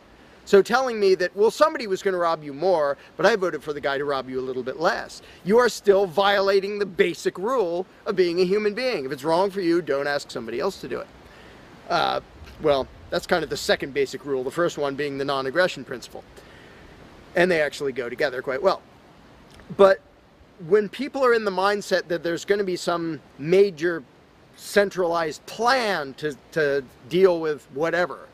So telling me that, well, somebody was going to rob you more, but I voted for the guy to rob you a little bit less, you are still violating the basic rule of being a human being. If it's wrong for you, don't ask somebody else to do it. Well, that's kind of the second basic rule, the first one being the non-aggression principle. And they actually go together quite well. But when people are in the mindset that there's going to be some major centralized plan to deal with whatever,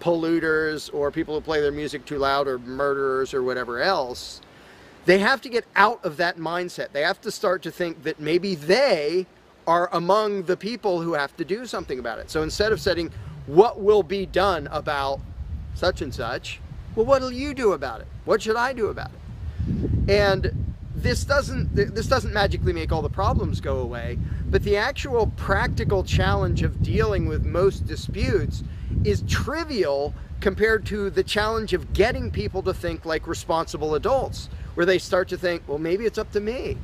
polluters or people who play their music too loud or murderers or whatever else, they have to get out of that mindset. They have to start to think that maybe they are among the people who have to do something about it. So instead of saying, what will be done about such and such, well, what will you do about it? What should I do about it? And this doesn't magically make all the problems go away, but the actual practical challenge of dealing with most disputes is trivial compared to the challenge of getting people to think like responsible adults, where they start to think, well, maybe it's up to me.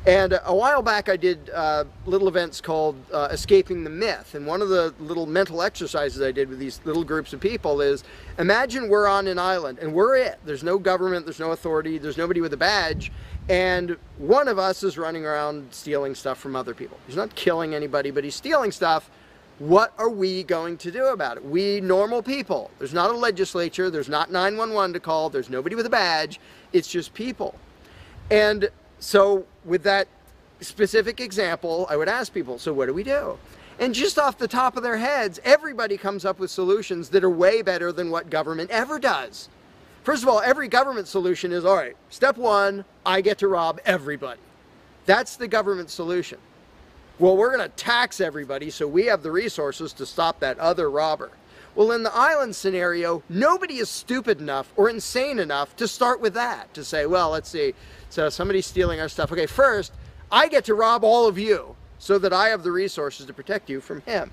And a while back I did little events called Escaping the Myth, and one of the little mental exercises I did with these little groups of people is, imagine we're on an island and we're it. There's no government, there's no authority, there's nobody with a badge, and one of us is running around stealing stuff from other people. He's not killing anybody, but he's stealing stuff. What are we going to do about it? We normal people. There's not a legislature, there's not 911 to call, there's nobody with a badge, it's just people. And so with that specific example, I would ask people, so what do we do? And just off the top of their heads, everybody comes up with solutions that are way better than what government ever does. First of all, every government solution is, all right, step one, I get to rob everybody. That's the government solution. Well, we're going to tax everybody so we have the resources to stop that other robber. Well, in the island scenario, nobody is stupid enough or insane enough to start with that, to say, well, let's see, so somebody's stealing our stuff. Okay, first, I get to rob all of you so that I have the resources to protect you from him.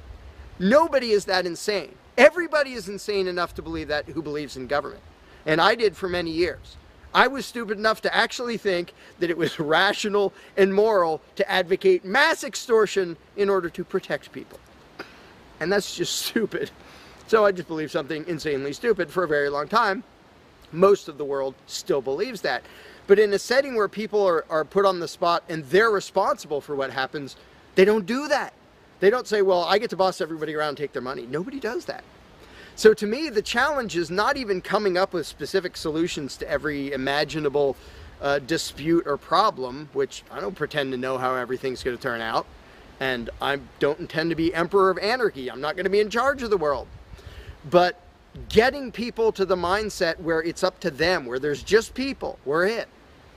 Nobody is that insane. Everybody is insane enough to believe that who believes in government. And I did for many years. I was stupid enough to actually think that it was rational and moral to advocate mass extortion in order to protect people. And that's just stupid. So I just believed something insanely stupid for a very long time. Most of the world still believes that. But in a setting where people are put on the spot and they're responsible for what happens, they don't do that. They don't say, well, I get to boss everybody around and take their money. Nobody does that. So to me, the challenge is not even coming up with specific solutions to every imaginable dispute or problem, which I don't pretend to know how everything's going to turn out. And I don't intend to be emperor of anarchy. I'm not going to be in charge of the world. But getting people to the mindset where it's up to them, where there's just people, we're it.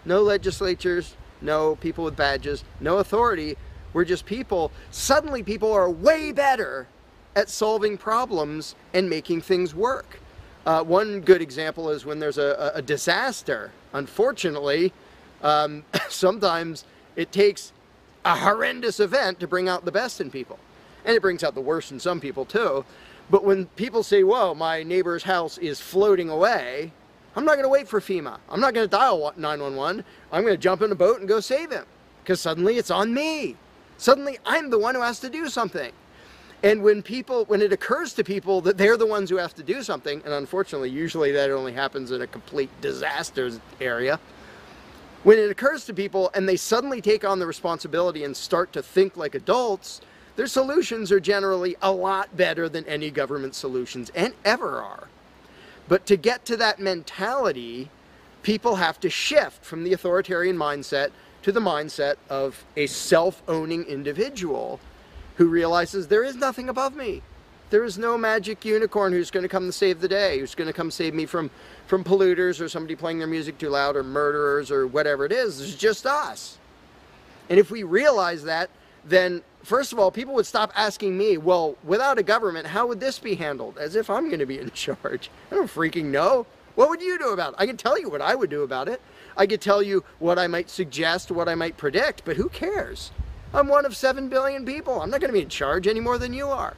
No legislatures, no people with badges, no authority, we're just people. Suddenly people are way better at solving problems and making things work. One good example is when there's a disaster. Unfortunately, sometimes it takes a horrendous event to bring out the best in people. And it brings out the worst in some people too. But when people say, whoa, my neighbor's house is floating away, I'm not going to wait for FEMA. I'm not going to dial 911. I'm going to jump in a boat and go save him. Because suddenly it's on me. Suddenly I'm the one who has to do something. And when it occurs to people that they're the ones who have to do something, and unfortunately usually that only happens in a complete disaster area, when it occurs to people and they suddenly take on the responsibility and start to think like adults, their solutions are generally a lot better than any government solutions, and ever are. But to get to that mentality, people have to shift from the authoritarian mindset to the mindset of a self-owning individual who realizes there is nothing above me. There is no magic unicorn who's going to come to save the day, who's going to come save me from polluters or somebody playing their music too loud or murderers or whatever it is. It's just us. And if we realize that, then first of all, people would stop asking me, well, without a government, how would this be handled? As if I'm going to be in charge. I don't freaking know. What would you do about it? I can tell you what I would do about it. I could tell you what I might suggest, what I might predict, but who cares? I'm one of 7 billion people. I'm not going to be in charge any more than you are.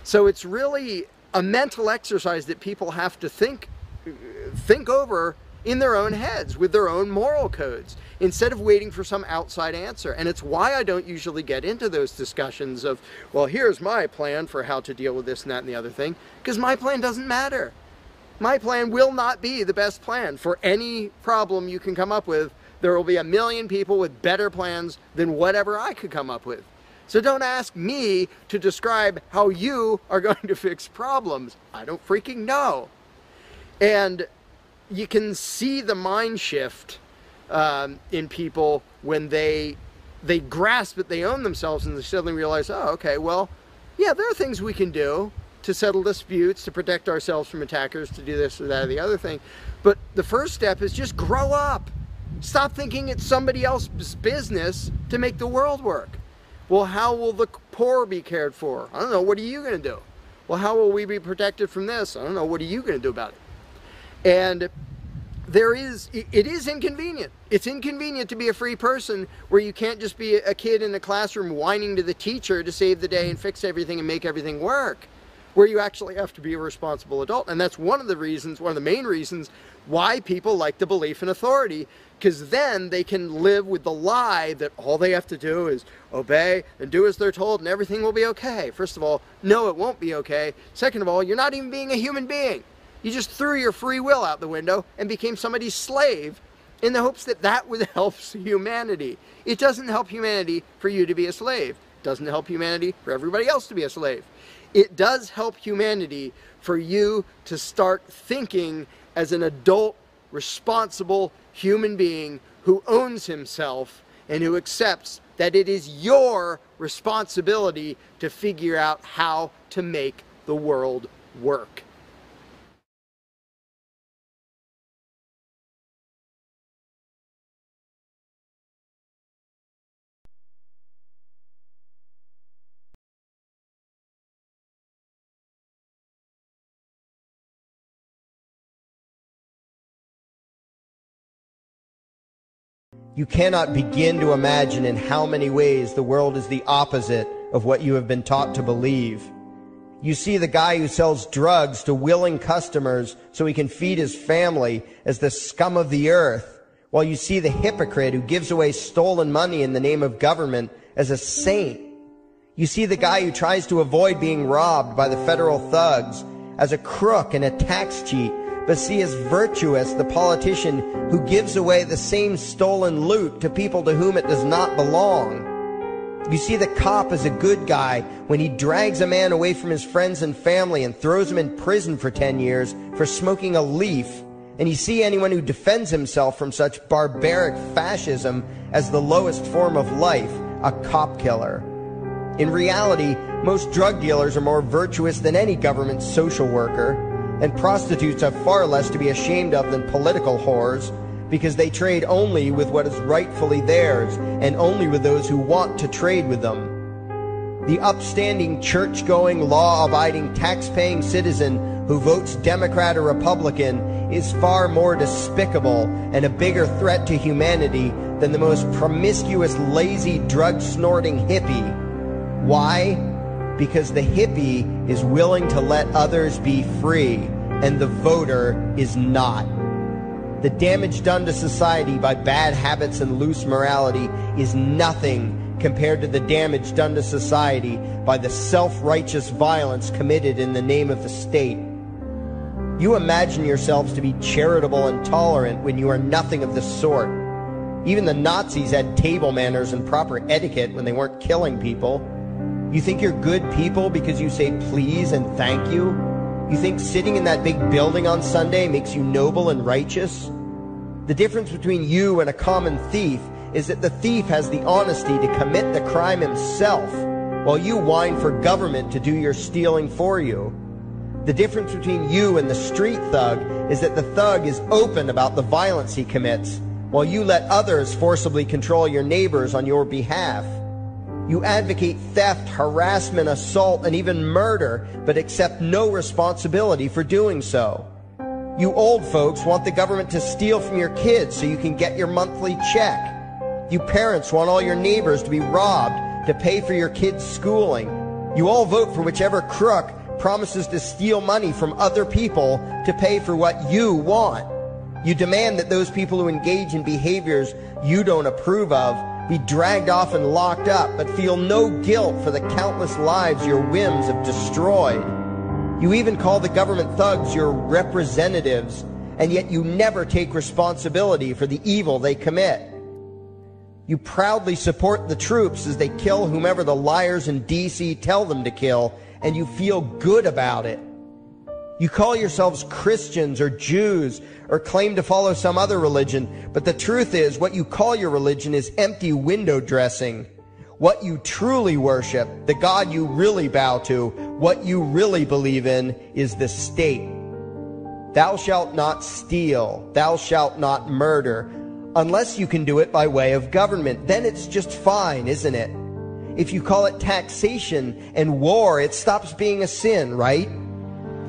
So it's really a mental exercise that people have to think over in their own heads with their own moral codes instead of waiting for some outside answer. And it's why I don't usually get into those discussions of, well, here's my plan for how to deal with this and that and the other thing, because my plan doesn't matter. My plan will not be the best plan for any problem you can come up with. There will be a million people with better plans than whatever I could come up with. So don't ask me to describe how you are going to fix problems. I don't freaking know. And you can see the mind shift in people when they grasp that they own themselves and they suddenly realize, oh, okay, well, yeah, there are things we can do to settle disputes, to protect ourselves from attackers, to do this or that or the other thing. But the first step is just grow up. Stop thinking it's somebody else's business to make the world work. Well, how will the poor be cared for? I don't know. What are you going to do? Well, how will we be protected from this? I don't know. What are you going to do about it? And it is inconvenient. It's inconvenient to be a free person where you can't just be a kid in the classroom whining to the teacher to save the day and fix everything and make everything work, where you actually have to be a responsible adult. And that's one of the reasons, one of the main reasons why people like the belief in authority, because then they can live with the lie that all they have to do is obey and do as they're told and everything will be okay. First of all, no, it won't be okay. Second of all, you're not even being a human being. You just threw your free will out the window and became somebody's slave in the hopes that that would help humanity. It doesn't help humanity for you to be a slave. It doesn't help humanity for everybody else to be a slave. It does help humanity for you to start thinking as an adult, responsible human being who owns himself and who accepts that it is your responsibility to figure out how to make the world work. You cannot begin to imagine in how many ways the world is the opposite of what you have been taught to believe. You see the guy who sells drugs to willing customers so he can feed his family as the scum of the earth, while you see the hypocrite who gives away stolen money in the name of government as a saint. You see the guy who tries to avoid being robbed by the federal thugs as a crook and a tax cheat, but see as virtuous the politician who gives away the same stolen loot to people to whom it does not belong. You see the cop as a good guy when he drags a man away from his friends and family and throws him in prison for 10 years for smoking a leaf. And you see anyone who defends himself from such barbaric fascism as the lowest form of life, a cop killer. In reality, most drug dealers are more virtuous than any government social worker, and prostitutes have far less to be ashamed of than political whores, because they trade only with what is rightfully theirs, and only with those who want to trade with them. The upstanding, church-going, law-abiding, tax-paying citizen who votes Democrat or Republican is far more despicable and a bigger threat to humanity than the most promiscuous, lazy, drug-snorting hippie. Why? Because the hippie is willing to let others be free, and the voter is not. The damage done to society by bad habits and loose morality is nothing compared to the damage done to society by the self-righteous violence committed in the name of the state. You imagine yourselves to be charitable and tolerant when you are nothing of the sort. Even the Nazis had table manners and proper etiquette when they weren't killing people. You think you're good people because you say please and thank you? You think sitting in that big building on Sunday makes you noble and righteous? The difference between you and a common thief is that the thief has the honesty to commit the crime himself, while you whine for government to do your stealing for you. The difference between you and the street thug is that the thug is open about the violence he commits, while you let others forcibly control your neighbors on your behalf. You advocate theft, harassment, assault, and even murder, but accept no responsibility for doing so. You old folks want the government to steal from your kids so you can get your monthly check. You parents want all your neighbors to be robbed to pay for your kids' schooling. You all vote for whichever crook promises to steal money from other people to pay for what you want. You demand that those people who engage in behaviors you don't approve of be dragged off and locked up, but feel no guilt for the countless lives your whims have destroyed. You even call the government thugs your representatives, and yet you never take responsibility for the evil they commit. You proudly support the troops as they kill whomever the liars in D.C. tell them to kill, and you feel good about it. You call yourselves Christians or Jews or claim to follow some other religion, but the truth is what you call your religion is empty window dressing. What you truly worship, the God you really bow to, what you really believe in is the state. Thou shalt not steal, thou shalt not murder, unless you can do it by way of government. Then it's just fine, isn't it? If you call it taxation and war, it stops being a sin, right?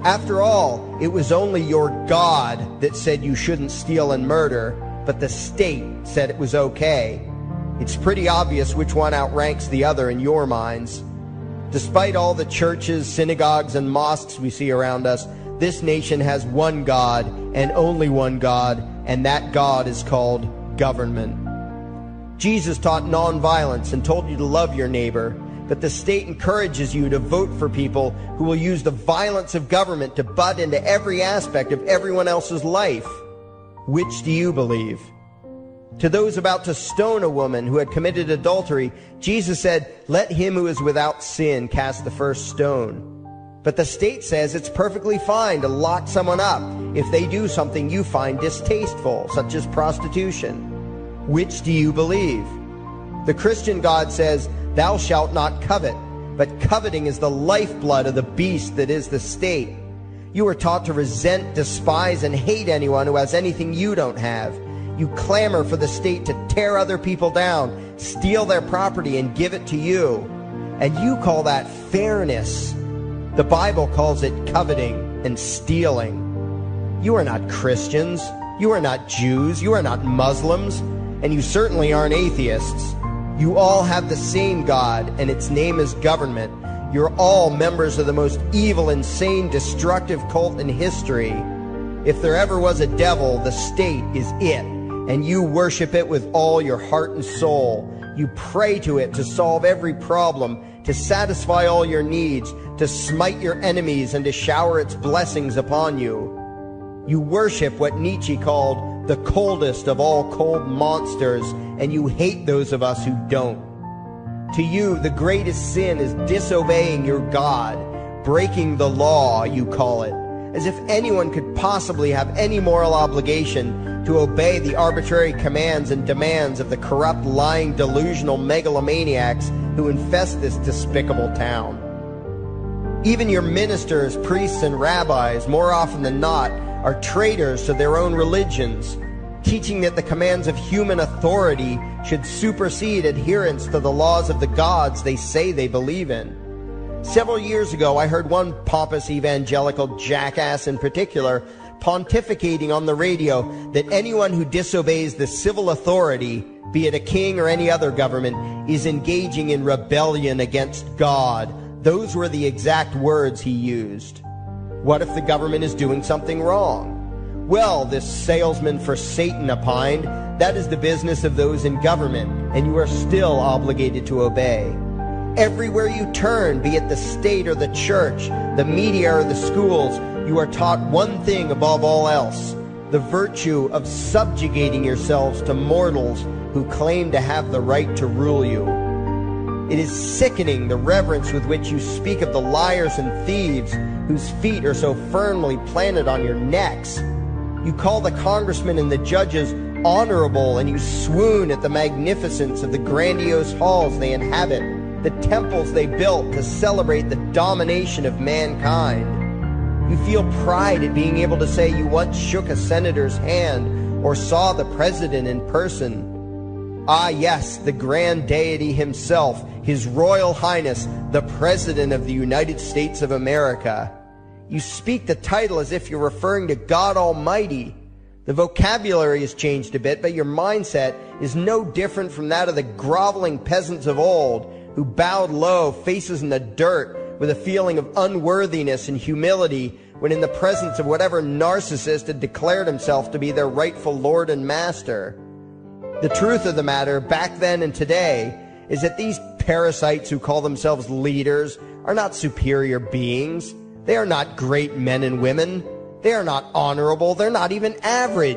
After all, it was only your God that said you shouldn't steal and murder, but the state said it was okay. It's pretty obvious which one outranks the other in your minds. Despite all the churches, synagogues, and mosques we see around us, this nation has one God and only one God, and that God is called government. Jesus taught nonviolence and told you to love your neighbor, but the state encourages you to vote for people who will use the violence of government to butt into every aspect of everyone else's life. Which do you believe? To those about to stone a woman who had committed adultery, Jesus said, "Let him who is without sin cast the first stone." But the state says it's perfectly fine to lock someone up if they do something you find distasteful, such as prostitution. Which do you believe? The Christian God says, "Thou shalt not covet," but coveting is the lifeblood of the beast that is the state. You are taught to resent, despise, and hate anyone who has anything you don't have. You clamor for the state to tear other people down, steal their property, and give it to you. And you call that fairness. The Bible calls it coveting and stealing. You are not Christians. You are not Jews. You are not Muslims. And you certainly aren't atheists. You all have the same God, and its name is government. You're all members of the most evil, insane, destructive cult in history. If there ever was a devil, the state is it, and you worship it with all your heart and soul. You pray to it to solve every problem, to satisfy all your needs, to smite your enemies, and to shower its blessings upon you. You worship what Nietzsche called the coldest of all cold monsters, and you hate those of us who don't. To you, the greatest sin is disobeying your God, breaking the law, you call it, as if anyone could possibly have any moral obligation to obey the arbitrary commands and demands of the corrupt, lying, delusional megalomaniacs who infest this despicable town. Even your ministers, priests, and rabbis, more often than not, are traitors to their own religions, teaching that the commands of human authority should supersede adherence to the laws of the gods they say they believe in. Several years ago, I heard one pompous evangelical jackass in particular pontificating on the radio that anyone who disobeys the civil authority, be it a king or any other government, is engaging in rebellion against God. Those were the exact words he used. What if the government is doing something wrong? Well, this salesman for Satan opined, that is the business of those in government, and you are still obligated to obey. Everywhere you turn, be it the state or the church, the media or the schools, you are taught one thing above all else, the virtue of subjugating yourselves to mortals who claim to have the right to rule you. It is sickening the reverence with which you speak of the liars and thieves whose feet are so firmly planted on your necks. You call the congressmen and the judges honorable, and you swoon at the magnificence of the grandiose halls they inhabit, the temples they built to celebrate the domination of mankind. You feel pride at being able to say you once shook a senator's hand or saw the president in person. Ah, yes, the grand deity himself, His Royal Highness, the President of the United States of America. You speak the title as if you're referring to God Almighty. The vocabulary has changed a bit, but your mindset is no different from that of the groveling peasants of old who bowed low, faces in the dirt, with a feeling of unworthiness and humility when in the presence of whatever narcissist had declared himself to be their rightful lord and master. The truth of the matter, back then and today, is that these parasites who call themselves leaders are not superior beings. They are not great men and women. They are not honorable. They're not even average.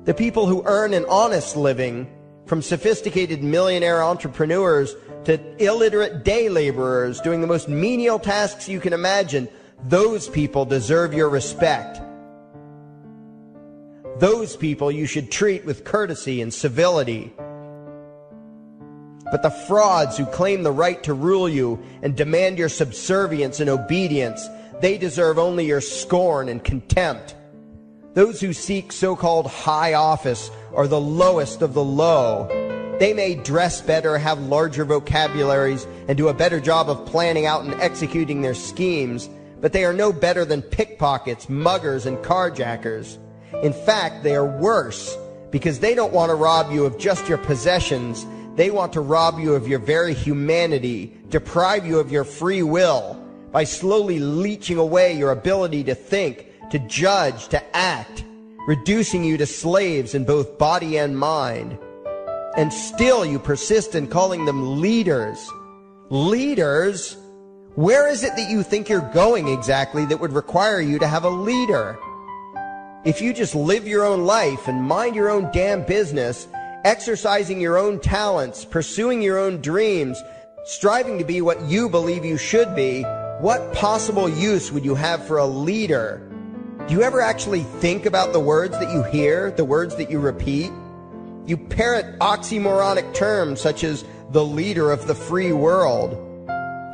The people who earn an honest living, from sophisticated millionaire entrepreneurs to illiterate day laborers doing the most menial tasks you can imagine, Those people deserve your respect. Those people you should treat with courtesy and civility. But the frauds who claim the right to rule you and demand your subservience and obedience, they deserve only your scorn and contempt. Those who seek so-called high office are the lowest of the low. They may dress better, have larger vocabularies, and do a better job of planning out and executing their schemes, but they are no better than pickpockets, muggers, and carjackers. In fact, they are worse, because they don't want to rob you of just your possessions. They want to rob you of your very humanity, deprive you of your free will, by slowly leeching away your ability to think, to judge, to act, reducing you to slaves in both body and mind. And still you persist in calling them leaders. Leaders? Where is it that you think you're going exactly that would require you to have a leader? If you just live your own life and mind your own damn business, exercising your own talents, pursuing your own dreams, striving to be what you believe you should be, what possible use would you have for a leader? Do you ever actually think about the words that you hear, the words that you repeat? You parrot oxymoronic terms such as the leader of the free world,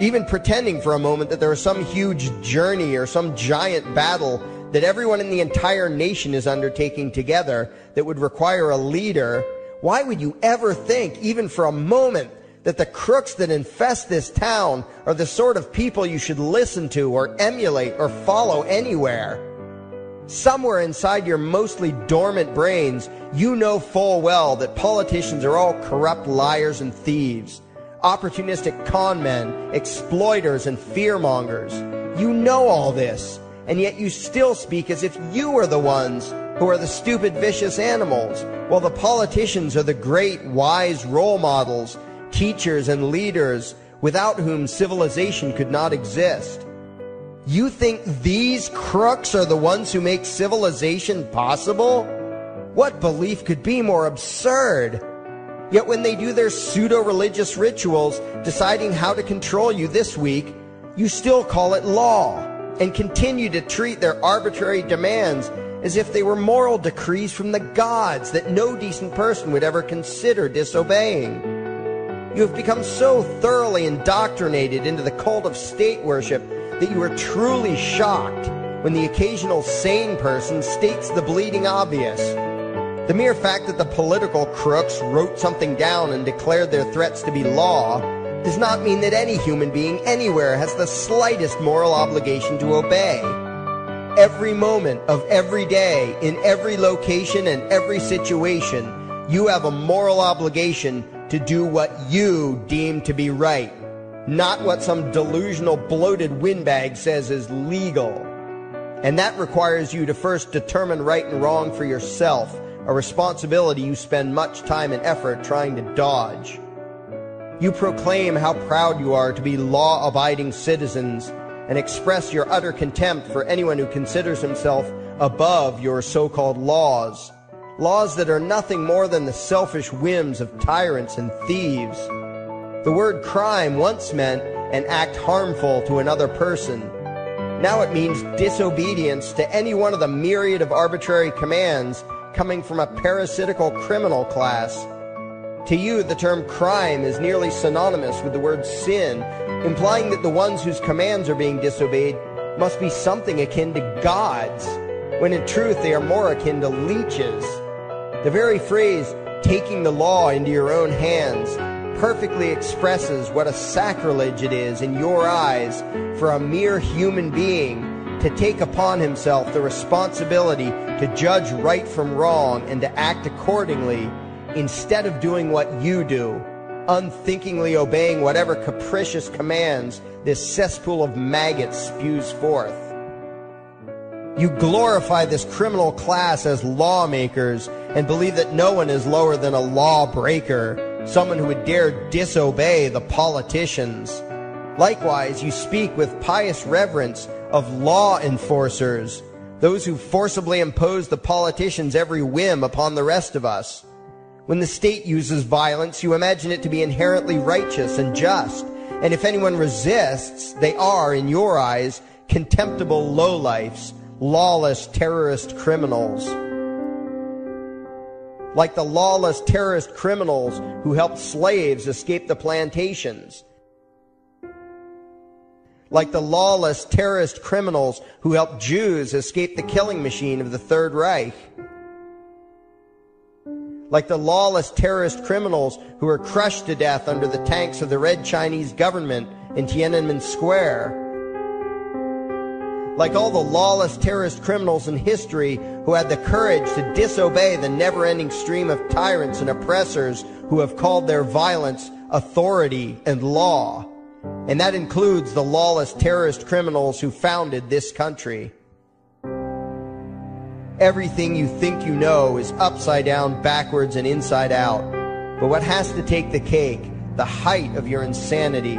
even pretending for a moment that there is some huge journey or some giant battle that everyone in the entire nation is undertaking together that would require a leader. Why would you ever think, even for a moment, that the crooks that infest this town are the sort of people you should listen to or emulate or follow anywhere? Somewhere inside your mostly dormant brains, you know full well that politicians are all corrupt liars and thieves, opportunistic con men, exploiters, and fearmongers. You know all this, and yet you still speak as if you are the ones who are the stupid, vicious animals, while the politicians are the great, wise role models, teachers, and leaders without whom civilization could not exist. You think these crooks are the ones who make civilization possible? What belief could be more absurd? Yet when they do their pseudo-religious rituals, deciding how to control you this week, you still call it law, and continue to treat their arbitrary demands as if they were moral decrees from the gods that no decent person would ever consider disobeying. You have become so thoroughly indoctrinated into the cult of state worship that you are truly shocked when the occasional sane person states the bleeding obvious. The mere fact that the political crooks wrote something down and declared their threats to be law does not mean that any human being anywhere has the slightest moral obligation to obey. Every moment of every day, in every location and every situation, you have a moral obligation to do what you deem to be right, not what some delusional bloated windbag says is legal. And that requires you to first determine right and wrong for yourself, a responsibility you spend much time and effort trying to dodge. You proclaim how proud you are to be law-abiding citizens and express your utter contempt for anyone who considers himself above your so-called laws. Laws that are nothing more than the selfish whims of tyrants and thieves. The word crime once meant an act harmful to another person. Now it means disobedience to any one of the myriad of arbitrary commands coming from a parasitical criminal class. To you, the term crime is nearly synonymous with the word sin, implying that the ones whose commands are being disobeyed must be something akin to gods, when in truth they are more akin to leeches. The very phrase, taking the law into your own hands, perfectly expresses what a sacrilege it is in your eyes for a mere human being to take upon himself the responsibility to judge right from wrong and to act accordingly, instead of doing what you do, unthinkingly obeying whatever capricious commands this cesspool of maggots spews forth. You glorify this criminal class as lawmakers and believe that no one is lower than a lawbreaker, someone who would dare disobey the politicians. Likewise, you speak with pious reverence of law enforcers, those who forcibly impose the politicians' every whim upon the rest of us. When the state uses violence, you imagine it to be inherently righteous and just, and if anyone resists, they are, in your eyes, contemptible lowlifes, lawless terrorist criminals. Like the lawless terrorist criminals who helped slaves escape the plantations. Like the lawless terrorist criminals who helped Jews escape the killing machine of the Third Reich. Like the lawless terrorist criminals who were crushed to death under the tanks of the Red Chinese government in Tiananmen Square. Like all the lawless terrorist criminals in history who had the courage to disobey the never-ending stream of tyrants and oppressors who have called their violence authority and law. And that includes the lawless terrorist criminals who founded this country. Everything you think you know is upside down, backwards, and inside out. But what has to take the cake, the height of your insanity,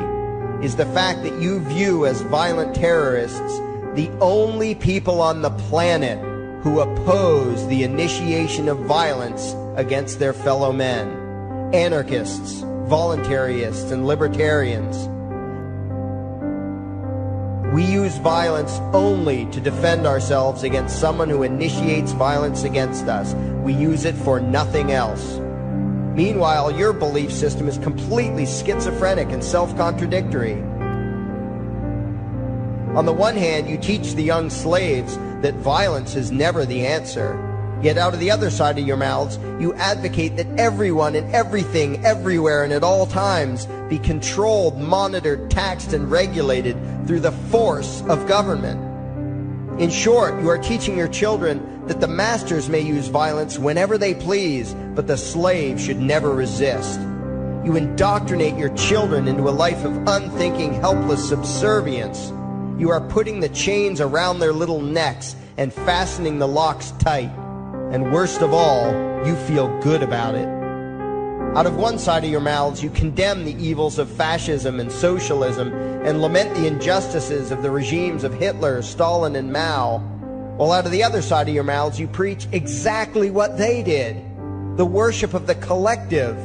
is the fact that you view as violent terrorists the only people on the planet who oppose the initiation of violence against their fellow men. Anarchists, voluntarists, and libertarians. We use violence only to defend ourselves against someone who initiates violence against us. We use it for nothing else. Meanwhile, your belief system is completely schizophrenic and self-contradictory. On the one hand, you teach the young slaves that violence is never the answer. Yet out of the other side of your mouths, you advocate that everyone and everything, everywhere and at all times be controlled, monitored, taxed, and regulated through the force of government. In short, you are teaching your children that the masters may use violence whenever they please, but the slave should never resist. You indoctrinate your children into a life of unthinking, helpless subservience. You are putting the chains around their little necks and fastening the locks tight. And worst of all, you feel good about it. Out of one side of your mouths, you condemn the evils of fascism and socialism and lament the injustices of the regimes of Hitler, Stalin, and Mao. While out of the other side of your mouths, you preach exactly what they did. The worship of the collective,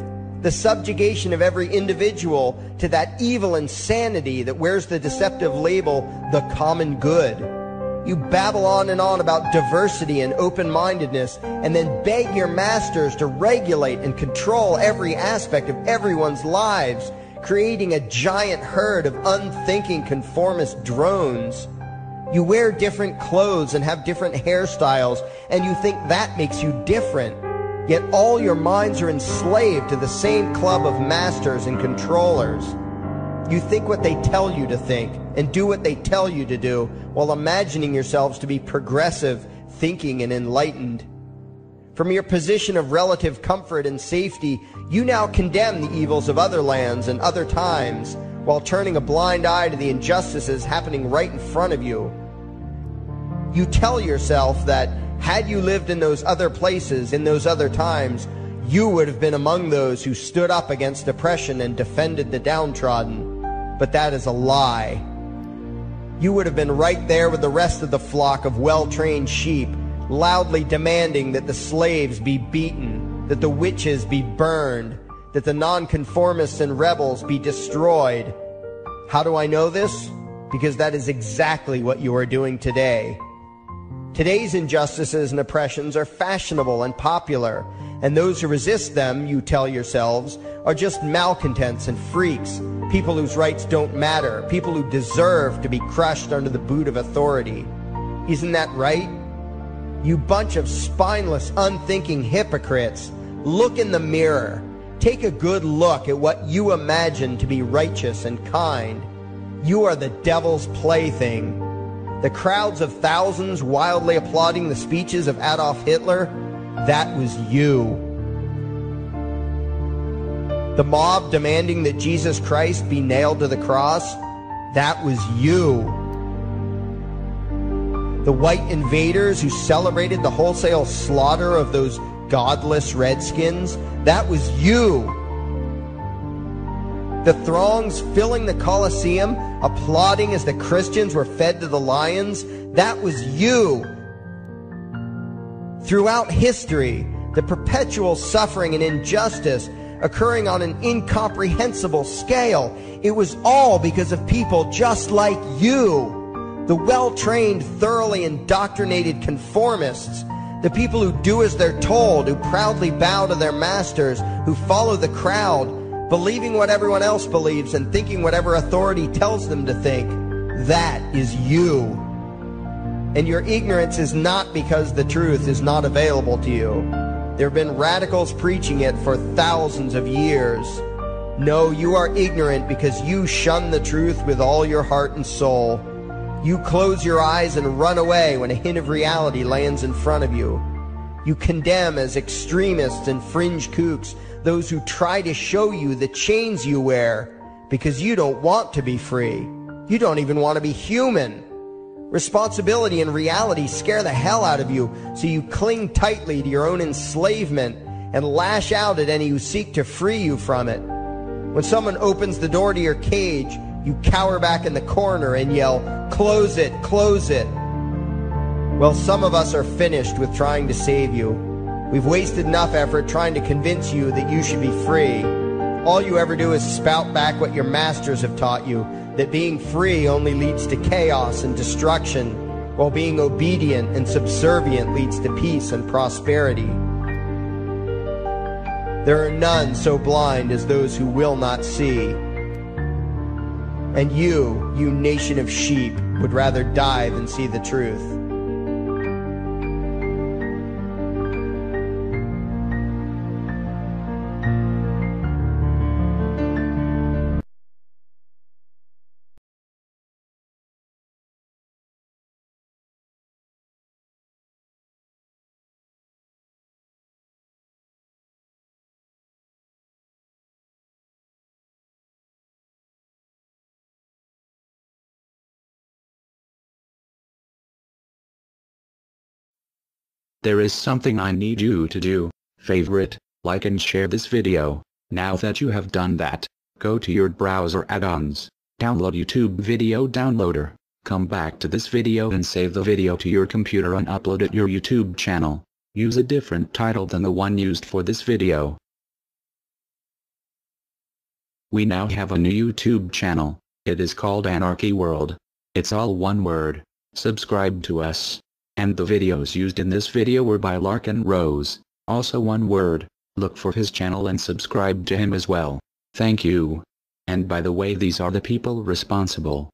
the subjugation of every individual to that evil insanity that wears the deceptive label, the common good. You babble on and on about diversity and open-mindedness, and then beg your masters to regulate and control every aspect of everyone's lives, creating a giant herd of unthinking conformist drones. You wear different clothes and have different hairstyles, and you think that makes you different. Yet all your minds are enslaved to the same club of masters and controllers. You think what they tell you to think and do what they tell you to do while imagining yourselves to be progressive, thinking, and enlightened. From your position of relative comfort and safety, you now condemn the evils of other lands and other times while turning a blind eye to the injustices happening right in front of you. You tell yourself that had you lived in those other places, in those other times, you would have been among those who stood up against oppression and defended the downtrodden. But that is a lie. You would have been right there with the rest of the flock of well-trained sheep, loudly demanding that the slaves be beaten, that the witches be burned, that the nonconformists and rebels be destroyed. How do I know this? Because that is exactly what you are doing today. Today's injustices and oppressions are fashionable and popular, and those who resist them, you tell yourselves, are just malcontents and freaks, people whose rights don't matter, people who deserve to be crushed under the boot of authority. Isn't that right? You bunch of spineless, unthinking hypocrites, look in the mirror. Take a good look at what you imagine to be righteous and kind. You are the devil's plaything. The crowds of thousands wildly applauding the speeches of Adolf Hitler, that was you. The mob demanding that Jesus Christ be nailed to the cross, that was you. The white invaders who celebrated the wholesale slaughter of those godless redskins, that was you. The throngs filling the Colosseum, applauding as the Christians were fed to the lions, that was you. Throughout history, the perpetual suffering and injustice occurring on an incomprehensible scale, it was all because of people just like you. The well-trained, thoroughly indoctrinated conformists, the people who do as they're told, who proudly bow to their masters, who follow the crowd, believing what everyone else believes and thinking whatever authority tells them to think. That is you. And your ignorance is not because the truth is not available to you. There have been radicals preaching it for thousands of years. No, you are ignorant because you shun the truth with all your heart and soul. You close your eyes and run away when a hint of reality lands in front of you. You condemn as extremists and fringe kooks those who try to show you the chains you wear because you don't want to be free. You don't even want to be human. Responsibility and reality scare the hell out of you, so you cling tightly to your own enslavement and lash out at any who seek to free you from it. When someone opens the door to your cage, you cower back in the corner and yell, "Close it, close it." Well, some of us are finished with trying to save you. We've wasted enough effort trying to convince you that you should be free. All you ever do is spout back what your masters have taught you, that being free only leads to chaos and destruction, while being obedient and subservient leads to peace and prosperity. There are none so blind as those who will not see. And you nation of sheep, would rather die than see the truth. There is something I need you to do. Favorite, like and share this video. Now that you have done that, go to your browser add-ons, download YouTube Video Downloader, come back to this video and save the video to your computer and upload it to your YouTube channel. Use a different title than the one used for this video. We now have a new YouTube channel. It is called Anarchy World. It's all one word. Subscribe to us. And the videos used in this video were by Larkin Rose, also one word. Look for his channel and subscribe to him as well. Thank you. And by the way, these are the people responsible.